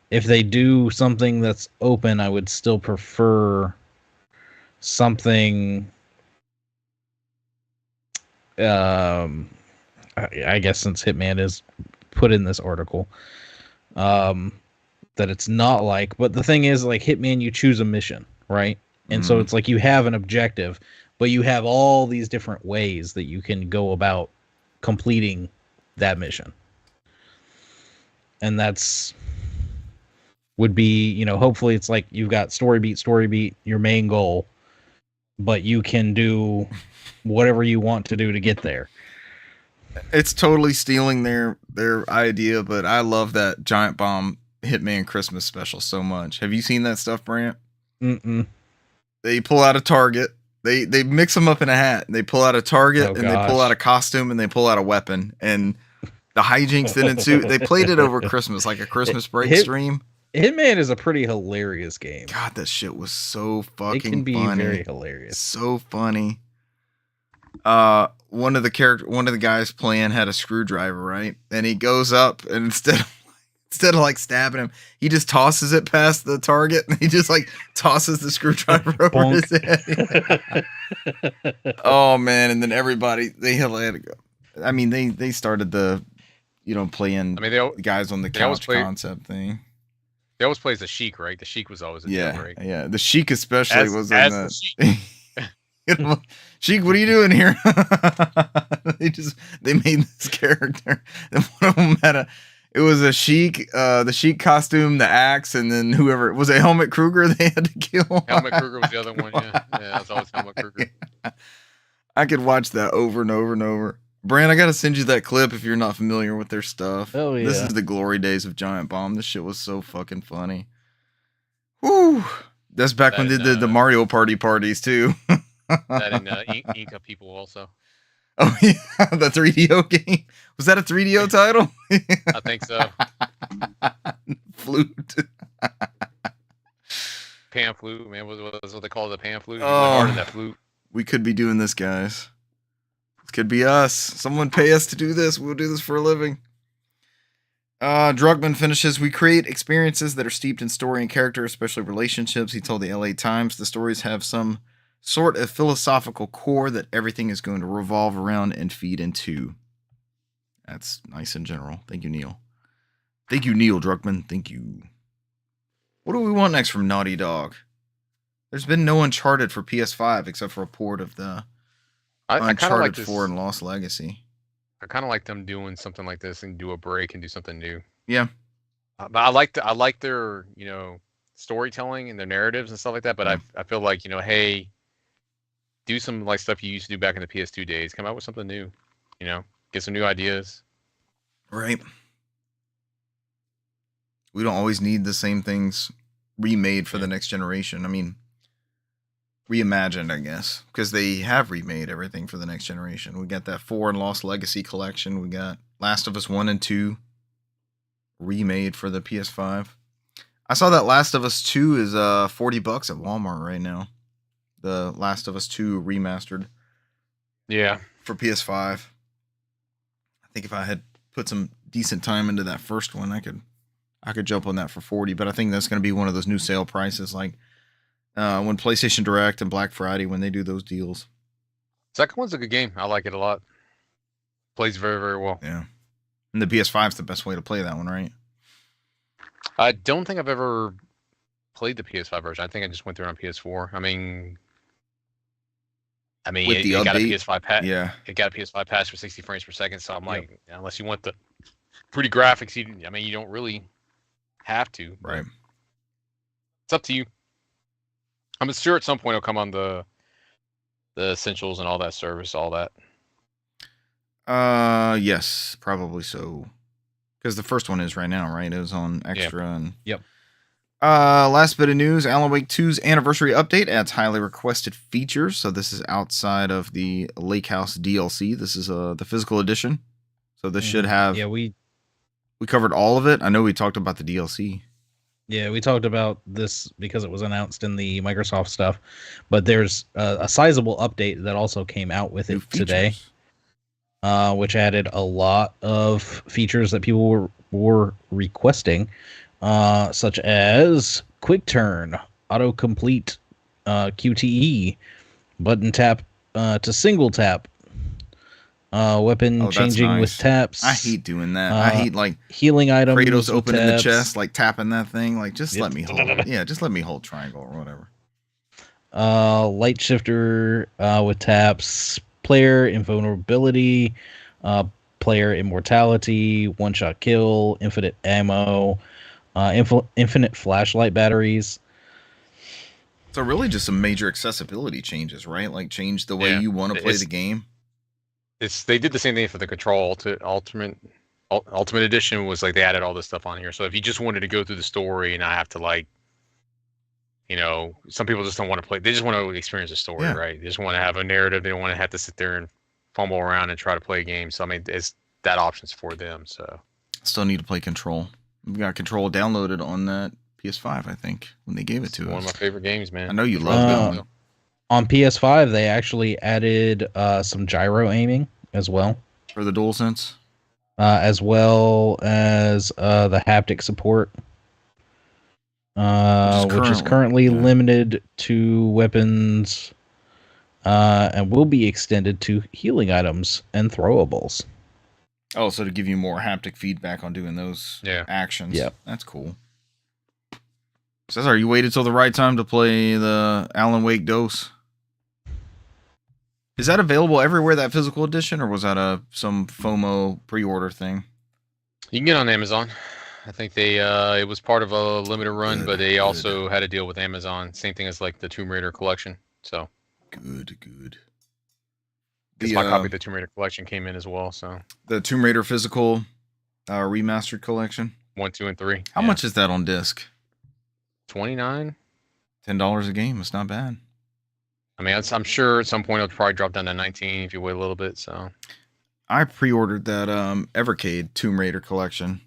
If they do something that's open, I would still prefer something. I guess since Hitman is put in this article, that it's not like. But the thing is, like Hitman, you choose a mission, right? And so it's like you have an objective, but you have all these different ways that you can go about completing that mission. And would be, hopefully it's like you've got story beat, your main goal, but you can do whatever you want to do to get there. It's totally stealing their idea, but I love that Giant Bomb Hitman Christmas special so much. Have you seen that stuff, Brant? Mm-mm. They pull out a target. They mix them up in a hat. They pull out a target and they pull out a costume and they pull out a weapon. And the hijinks that ensue. They played it over Christmas, like a Christmas break stream. Hitman is a pretty hilarious game. God, that shit was so fucking funny. It can be very hilarious. So funny. One of the guys playing had a screwdriver, right? And he goes up and instead of like stabbing him, he just tosses it past the target and he just like tosses the screwdriver over his head. Oh man. And then everybody, they had to go. I mean, they started the, playing the guys on the couch concept thing. They always play as the Sheik, right? The Sheik was always in the break. Yeah. The Sheik especially was in that. Sheik, what are you doing here? they made this character. And one of them had it was a Sheik, the Sheik costume, the axe, and then whoever was it, Helmut Kruger. They had to kill. Helmut Kruger was the other one. Yeah, that's always Helmut Kruger. I could watch that over and over and over. Brand, I gotta send you that clip if you're not familiar with their stuff. Oh yeah, this is the glory days of Giant Bomb. This shit was so fucking funny. Woo! That's back when they did the Mario Party parties too. That and Inca people also. Oh yeah, the 3DO game. Was that a 3DO title? I think so. Flute. Pan flute, man. That's what they call it, the pan flute. Oh, that flute. We could be doing this, guys. It could be us. Someone pay us to do this. We'll do this for a living. Drugman finishes, we create experiences that are steeped in story and character, especially relationships. He told the LA Times the stories have some sort of philosophical core that everything is going to revolve around and feed into. That's nice in general. Thank you, Neil. Thank you, Neil Druckmann. Thank you. What do we want next from Naughty Dog? There's been no Uncharted for PS5 except for a port of the Uncharted 4 and Lost Legacy. I kind of like them doing something like this and do a break and do something new. Yeah. But I like their, storytelling and their narratives and stuff like that. But I feel like, hey, do some like stuff you used to do back in the PS2 days. Come out with something new, get some new ideas. Right. We don't always need the same things remade for the next generation. I mean, reimagined, I guess, because they have remade everything for the next generation. We got that 4 and Lost Legacy collection. We got Last of Us 1 and 2 remade for the PS5. I saw that Last of Us 2 is $40 at Walmart right now. The Last of Us 2 remastered. Yeah. For PS5. I think if I had put some decent time into that first one, I could jump on that for $40, but I think that's going to be one of those new sale prices like when PlayStation Direct and Black Friday, when they do those deals. Second one's a good game. I like it a lot. Plays very, very well. Yeah. And the PS5's the best way to play that one, right? I don't think I've ever played the PS5 version. I think I just went through it on PS4. I mean, it got a PS5 patch. Yeah. It got a PS5 patch for 60 frames per second. So I'm like, unless you want the pretty graphics, you don't really have to. Right. It's up to you. I'm sure at some point it'll come on the Essentials and all that service, all that. Yes, probably so. Because the first one is right now, right? It was on Extra and Yep. Last bit of news, Alan Wake 2's anniversary update adds highly requested features. So this is outside of the Lake House DLC. This is the physical edition. So this should have... Yeah, we covered all of it. I know we talked about the DLC. Yeah, we talked about this because it was announced in the Microsoft stuff. But there's a sizable update that also came out with it today. Which added a lot of features that people were requesting. Such as quick turn, autocomplete, QTE, button tap to single tap, weapon changing with taps. I hate doing that. I hate like healing items. Kratos opening the chest, like tapping that thing. Like just let me hold it. Yeah, just let me hold triangle or whatever. Light shifter with taps, player invulnerability, player immortality, one shot kill, infinite ammo. Infinite flashlight batteries. So really just some major accessibility changes, right? Like change the way you want to play the game. They did the same thing for the Control Ultimate Edition. Was like they added all this stuff on here. So if you just wanted to go through the story and not have to some people just don't want to play. They just want to experience the story, right? They just want to have a narrative. They don't want to have to sit there and fumble around and try to play a game. So that option's for them. So still need to play Control. We got Control downloaded on that PS5, I think, when they gave it to us. One of my favorite games, man. I know you love it. On PS5, they actually added some gyro aiming as well. For the DualSense? As well as the haptic support, which is currently limited to weapons and will be extended to healing items and throwables. Oh, so to give you more haptic feedback on doing those actions. Yeah. That's cool. Cesar, you waited till the right time to play the Alan Wake dose? Is that available everywhere, that physical edition, or was that some FOMO pre-order thing? You can get it on Amazon. I think they it was part of a limited run, but they also had a deal with Amazon. Same thing as like the Tomb Raider collection. So good. Because my copy of the Tomb Raider collection came in as well. So the Tomb Raider physical remastered collection, 1, 2, and 3. How much is that on disc? $29. $10 a game. It's not bad. I mean, I'm sure at some point it'll probably drop down to 19 if you wait a little bit. So I pre-ordered that Evercade Tomb Raider collection.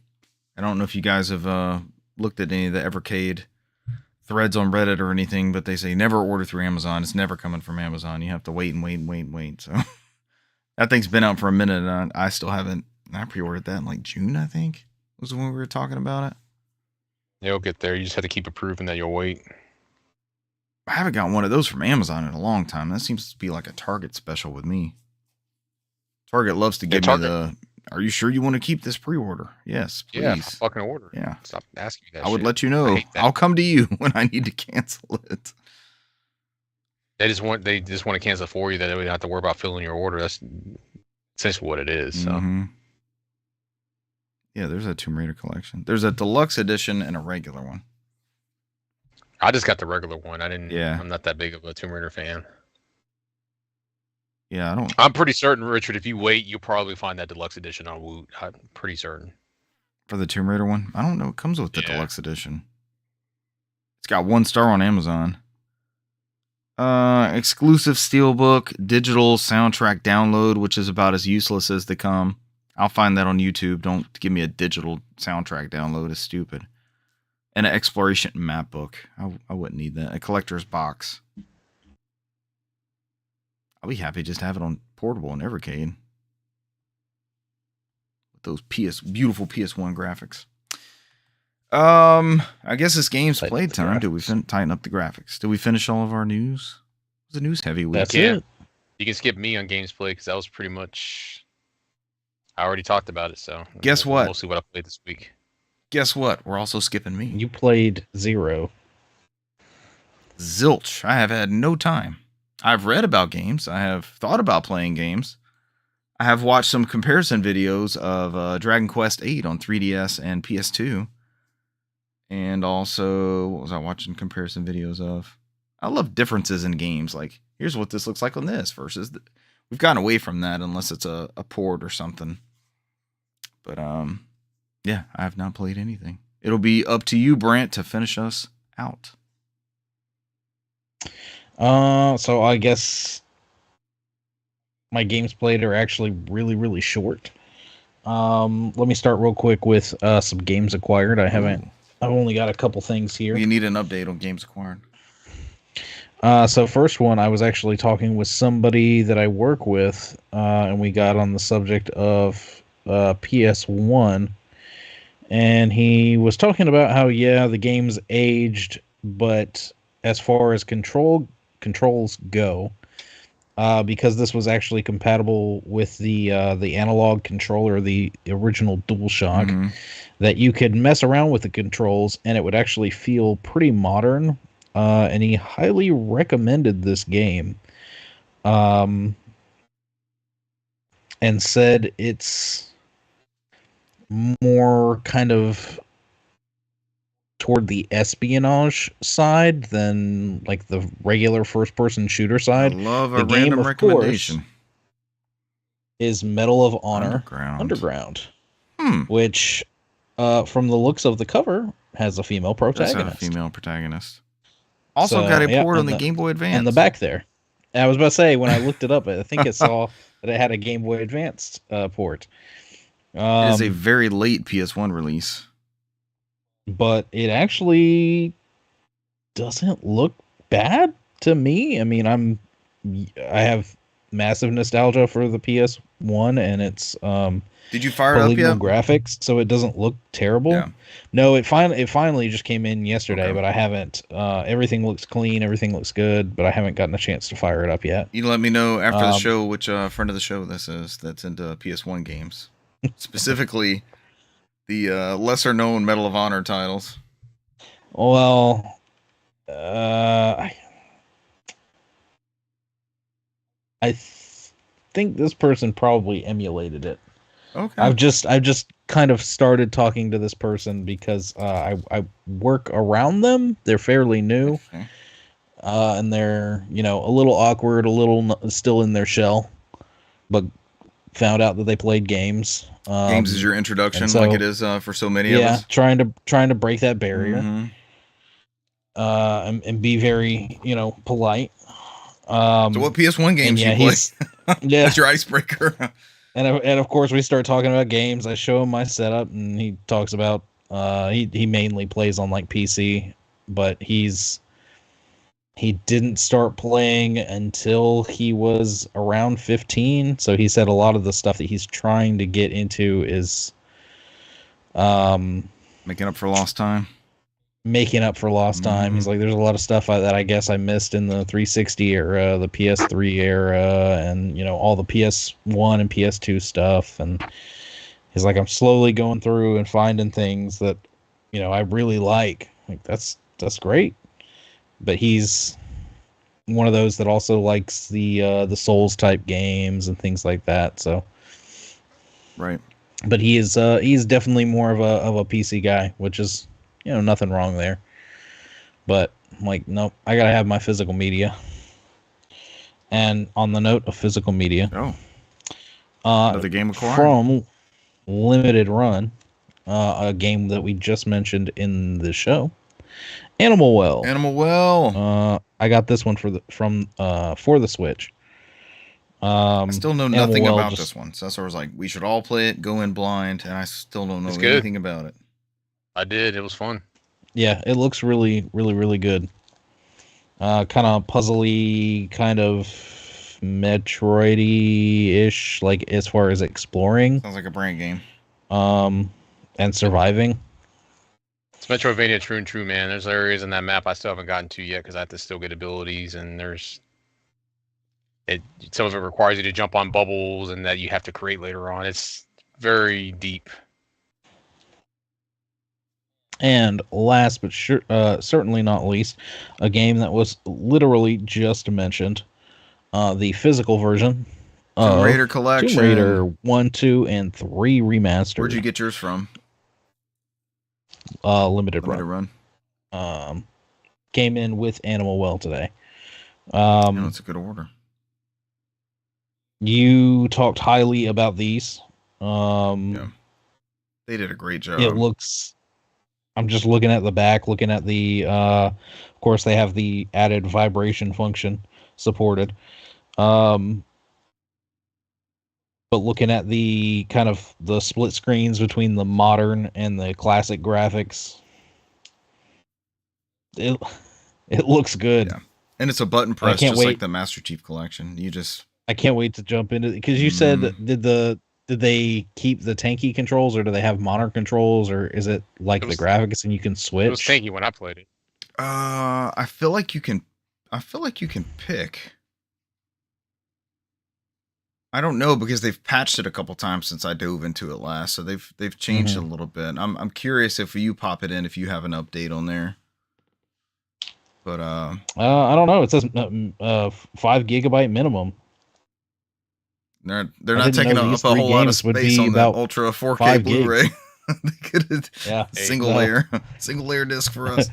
I don't know if you guys have looked at any of the Evercade threads on Reddit or anything, but they say never order through Amazon. It's never coming from Amazon. You have to wait and wait. So that thing's been out for a minute, and I still haven't. I pre-ordered that in like June, I think, was when we were talking about it. You'll get there. You just have to keep approving that you'll wait. I haven't got one of those from Amazon in a long time. That seems to be like a Target special with me. Target loves to give me the, are you sure you want to keep this pre-order? Yes, please. Yeah, fucking order. Yeah. Stop asking me that I would shit. let you know. I'll come to you when I need to cancel it. They just want to cancel for you, that they don't have to worry about filling your order. That's essentially what it is. So yeah, there's a Tomb Raider collection. There's a deluxe edition and a regular one. I just got the regular one. Yeah. I'm not that big of a Tomb Raider fan. Yeah, I'm pretty certain, Richard, if you wait, you'll probably find that deluxe edition on Woot. I'm pretty certain. For the Tomb Raider one? I don't know. It comes with the deluxe edition. It's got 1 star on Amazon. Exclusive steelbook, digital soundtrack download, which is about as useless as they come. I'll find that on YouTube. Don't give me a digital soundtrack download. It's stupid. And an exploration map book. I wouldn't need that. A collector's box. I'll be happy just to have it on portable and Evercade. With those beautiful PS1 graphics. I guess this game's played time. Did we tighten up the graphics? Did we finish all of our news? It was a news heavy week. That's it. You can skip me on Gamesplay because that was pretty much, I already talked about it. So guess what? Mostly what I played this week. Guess what? We're also skipping me. You played 0. Zilch. I have had no time. I've read about games. I have thought about playing games. I have watched some comparison videos of Dragon Quest VIII on 3DS and PS2. And also, what was I watching comparison videos of? I love differences in games. Like, here's what this looks like on this versus... We've gotten away from that unless it's a port or something. But, yeah, I have not played anything. It'll be up to you, Brant, to finish us out. So I guess my games played are actually really, really short. Let me start real quick with some games acquired. I've only got a couple things here. You need an update on games acquired. So first one, I was actually talking with somebody that I work with, and we got on the subject of PS1, and he was talking about how, yeah, the game's aged, but as far as controls go, because this was actually compatible with the analog controller, the original DualShock, that you could mess around with the controls and it would actually feel pretty modern. And he highly recommended this game, and said it's more kind of toward the espionage side than like the regular first-person shooter side. I love a random recommendation. Is Medal of Honor Underground. Which, from the looks of the cover, has a female protagonist. Also got a port on the Game Boy Advance. In the back there. I was about to say, when I looked it up, I think it saw that it had a Game Boy Advance port. It is a very late PS1 release. But it actually doesn't look bad to me. I mean, I have massive nostalgia for the PS1 and its did you fire it up yet? Graphics, so it doesn't look terrible. Yeah. No, it finally just came in yesterday, but I haven't. Everything looks clean, everything looks good, but I haven't gotten a chance to fire it up yet. You let me know after the show which friend of the show this is that's into PS1 games, specifically the lesser known Medal of Honor titles. Well, I think this person probably emulated it. Okay. I've just kind of started talking to this person because I work around them. They're fairly new, and they're a little awkward, a little still in their shell, but found out that they played games. Games is your introduction, so, like it is for so many of us. trying to break that barrier, Mm-hmm. and be very polite. So what PS1 games you play? That's your icebreaker. And of course we start talking about games. I show him my setup, and he talks about he mainly plays on like PC, but he didn't start playing until he was around 15. So he said a lot of the stuff that he's trying to get into is making up for lost time. He's like, there's a lot of stuff that I guess I missed in the 360 era, the PS3 era, and all the PS1 and PS2 stuff. And he's like, I'm slowly going through and finding things that I really like. Like that's great. But he's one of those that also likes the Souls type games and things like that. So right. But he's definitely more of a PC guy, which is nothing wrong there. But I'm like, nope, I gotta have my physical media. And on the note of physical media, another game acquired from Limited Run, a game that we just mentioned in the show, Animal Well. I got this one for the Switch. I still know nothing about this one. So that's why I was like, we should all play it, go in blind, and I still don't know anything about it. I did. It was fun. Yeah, it looks really, really, really good. Kind of puzzly, kind of Metroid-y-ish, like as far as exploring. Sounds like a brain game. And surviving. It's Metroidvania true and true, man. There's areas in that map I still haven't gotten to yet because I have to still get abilities, and some of it requires you to jump on bubbles and that you have to create later on. It's very deep. And last but certainly not least, a game that was literally just mentioned, the physical version of Tomb Raider Collection. Tomb Raider 1, 2, and 3 Remastered. Where'd you get yours from? Limited Run. Came in with Animal Well today. That's a good order. You talked highly about these. Yeah. They did a great job. It looks... I'm just looking at the back, looking at the... of course, they have the added vibration function supported. But looking at the kind of the split screens between the modern and the classic graphics, it looks good. Yeah. And it's a button press, just like the Master Chief Collection. I can't wait to jump into it, because you said did they keep the tanky controls, or do they have modern controls, or is it like the graphics and you can switch? It was tanky when I played it. I feel like you can pick. I don't know, because they've patched it a couple times since I dove into it last, so they've changed it a little bit. I'm curious if you pop it in, if you have an update on there. But I don't know. It says 5 GB minimum. They're not taking up a whole lot of space on the Ultra 4K Blu-ray. They could single layer disc for us.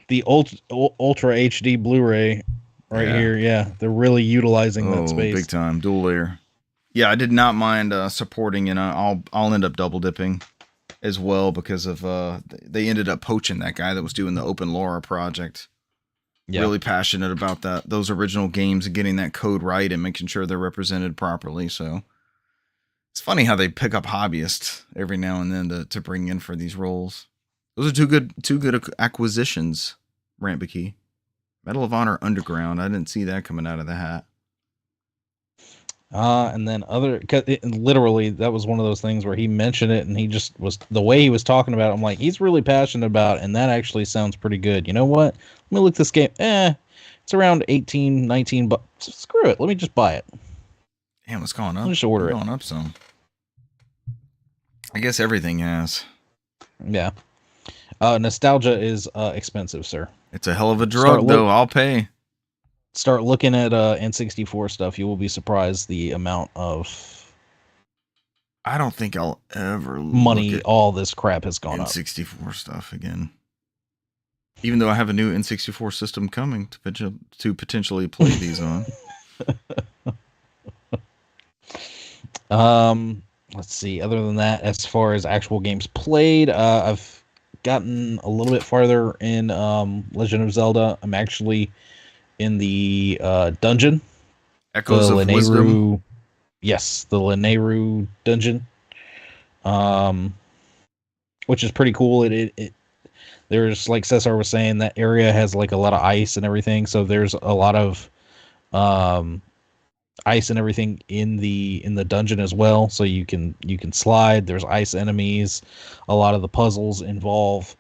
The Ultra HD Blu-ray here, they're really utilizing that space. Big time, dual layer. Yeah, I did not mind supporting, and I'll end up double dipping as well, because of they ended up poaching that guy that was doing the Open LoRa project. Yeah. Really passionate about those original games and getting that code right and making sure they're represented properly. So it's funny how they pick up hobbyists every now and then to bring in for these roles. Those are two good acquisitions, Rantbakey. Medal of Honor Underground. I didn't see that coming out of the hat. And then literally, that was one of those things where he mentioned it, and he just was, the way he was talking about it, I'm like, he's really passionate about it, and that actually sounds pretty good. You know what? Let me look this game. It's around 18, 19 bucks. Screw it. Let me just buy it. Damn, it's going up. Let me just order it. Going up some. I guess everything has. Yeah. Nostalgia is expensive, sir. It's a hell of a drug, though. I'll pay. start looking at N64 stuff, you will be surprised the amount of I don't think I'll ever money look at all this crap has gone up. N64 stuff again. Even though I have a new N64 system coming to potentially play these on. Let's see. Other than that, as far as actual games played, I've gotten a little bit farther in Legend of Zelda. I'm actually in the dungeon. Echoes of Wisdom. Yes, the Lanayru dungeon. Which is pretty cool. It there's, like Cesar was saying, that area has like a lot of ice and everything, so there's a lot of ice and everything in the dungeon as well, so you can slide. There's ice enemies. A lot of the puzzles involve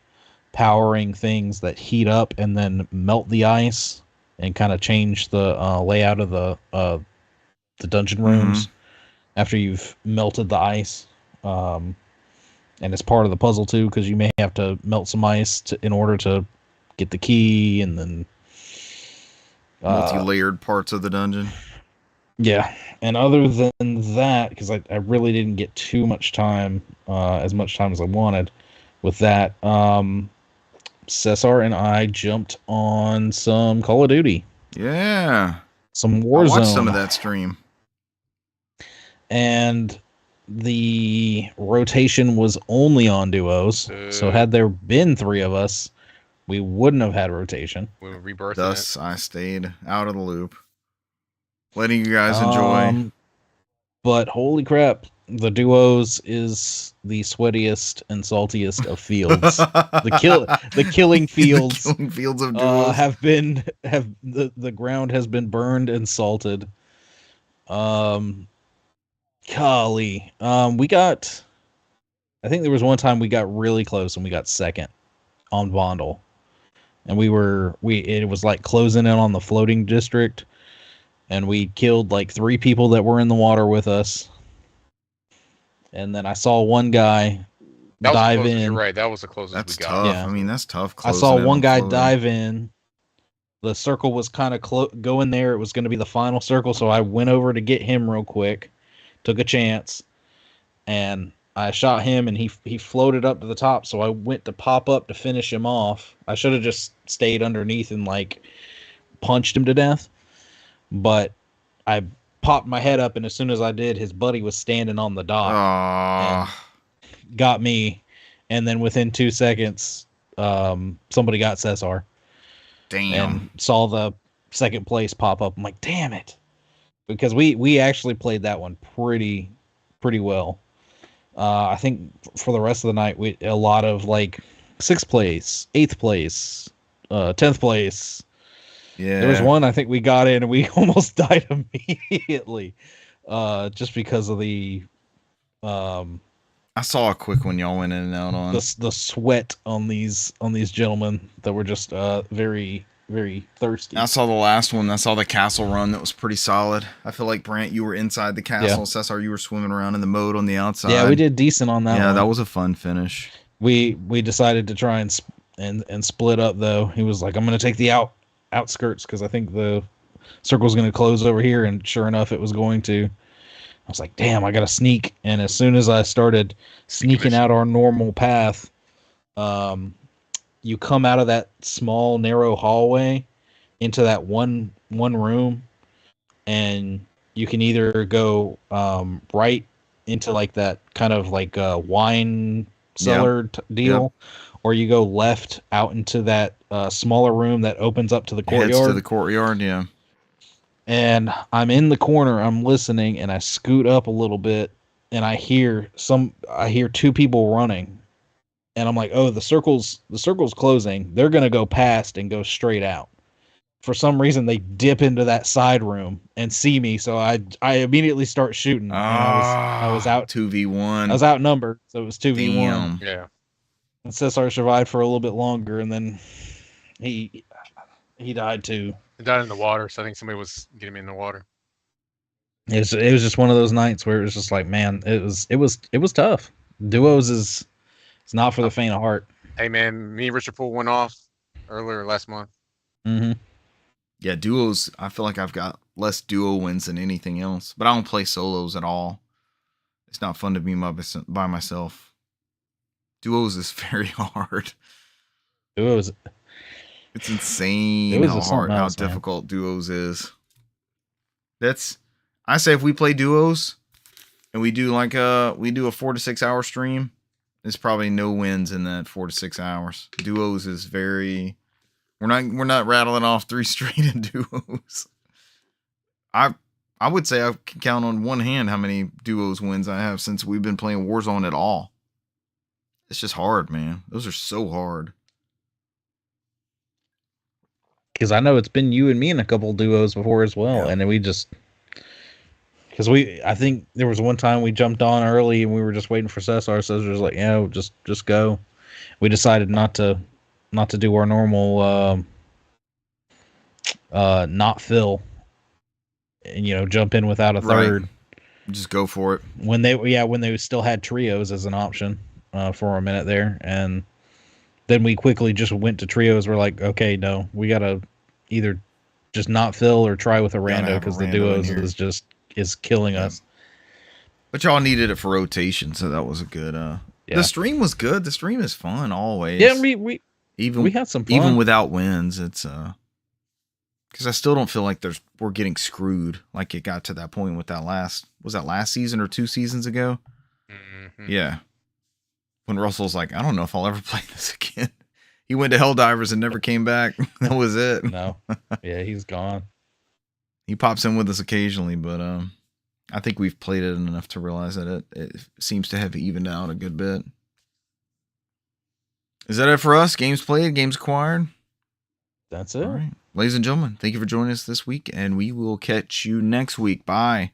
powering things that heat up and then melt the ice and kind of change the layout of the dungeon rooms after you've melted the ice. And it's part of the puzzle too, because you may have to melt some ice in order to get the key, and then multi-layered parts of the dungeon. Yeah, and other than that, because I really didn't get too much time, as much time as I wanted with that, Cesar and I jumped on some Call of Duty. Yeah. Some Warzone. I watched some of that stream. And the rotation was only on duos, so had there been 3 of us, we wouldn't have had rotation. We were rebirthing. Thus, I stayed out of the loop, letting you guys enjoy. But holy crap, the duos is the sweatiest and saltiest of fields. the killing fields, the killing fields of duos the ground has been burned and salted. Golly, we got. I think there was one time we got really close and we got second on Vondel, and it was like closing in on the floating district, and we killed like 3 people that were in the water with us. And then I saw one guy dive in. You're right. That was the closest we got. Tough. Yeah. I mean, that's tough. I saw one guy dive in. The circle was kind of going there. It was going to be the final circle, so I went over to get him real quick. Took a chance, and I shot him, and he floated up to the top, so I went to pop up to finish him off. I should have just stayed underneath and like punched him to death, but I popped my head up, and as soon as I did, his buddy was standing on the dock and got me, and then within 2 seconds somebody got Cesar. Damn. And saw the second place pop up. I'm like, damn it. Because we actually played that one pretty well. I think for the rest of the night, a lot of like 6th place, 8th place, 10th place. Yeah. There was one I think we got in and we almost died immediately, just because of the. I saw a quick one y'all went in and out on. The sweat on these gentlemen that were just very, very thirsty. I saw the last one. I saw the castle run that was pretty solid. I feel like, Brant, you were inside the castle. Yeah. Cesar, you were swimming around in the moat on the outside. Yeah, we did decent on that one. Yeah, that was a fun finish. We decided to try and split up, though. He was like, I'm going to take the outskirts because I think the circle's going to close over here, and sure enough, it was going to. I was like, damn, I got to sneak. And as soon as I started sneaking out our normal path, you come out of that small, narrow hallway into that one room, and you can either go right into like that kind of like a wine cellar deal, or you go left out into that smaller room that opens up to the courtyard. Heads to the courtyard, yeah. And I'm in the corner, I'm listening, and I scoot up a little bit, and I hear 2 people running. And I'm like, oh, the circle's closing. They're gonna go past and go straight out. For some reason, they dip into that side room and see me, so I immediately start shooting. I was out 2v1. I was outnumbered, so it was 2v1. Damn. Yeah. And Cesar survived for a little bit longer, and then he died too. He died in the water, so I think somebody was getting me in the water. It was just one of those nights where it was just like, man, it was tough. Duos is. It's not for the faint of heart. Hey, man, me and Richard Poole went off earlier last month. Mm-hmm. Yeah, duos. I feel like I've got less duo wins than anything else, but I don't play solos at all. It's not fun to be by myself. Duos is very hard. Duos. It's insane Duos how is something hard, how else, difficult duos is. I say if we play duos and we do a 4 to 6 hour stream, there's probably no wins in that 4 to 6 hours. Duos is very. We're not rattling off 3 straight in duos. I would say I can count on one hand how many duos wins I have since we've been playing Warzone at all. It's just hard, man. Those are so hard. Because I know it's been you and me in a couple duos before as well, Yeah. and then we just I think there was one time we jumped on early and we were just waiting for Cesar. Cesar was like, just go. We decided not to do our normal not fill and jump in without a third. Right. Just go for it. When they still had trios as an option for a minute there, and then we quickly just went to trios. We're like, okay, no, we gotta either just not fill or try with a rando because the duos is killing us. But y'all needed it for rotation, so that was a good. The stream was good. The stream is fun always. Yeah, we had some fun. Even without wins. It's because I still don't feel like we're getting screwed like it got to that point with that last season or 2 seasons ago. Mm-hmm. Yeah, when Russell's like, I don't know if I'll ever play this again. He went to Helldivers and never came back. That was it. No, yeah, he's gone. He pops in with us occasionally, but I think we've played it enough to realize that it seems to have evened out a good bit. Is that it for us? Games played, games acquired? That's it. All right. Ladies and gentlemen, thank you for joining us this week, and we will catch you next week. Bye.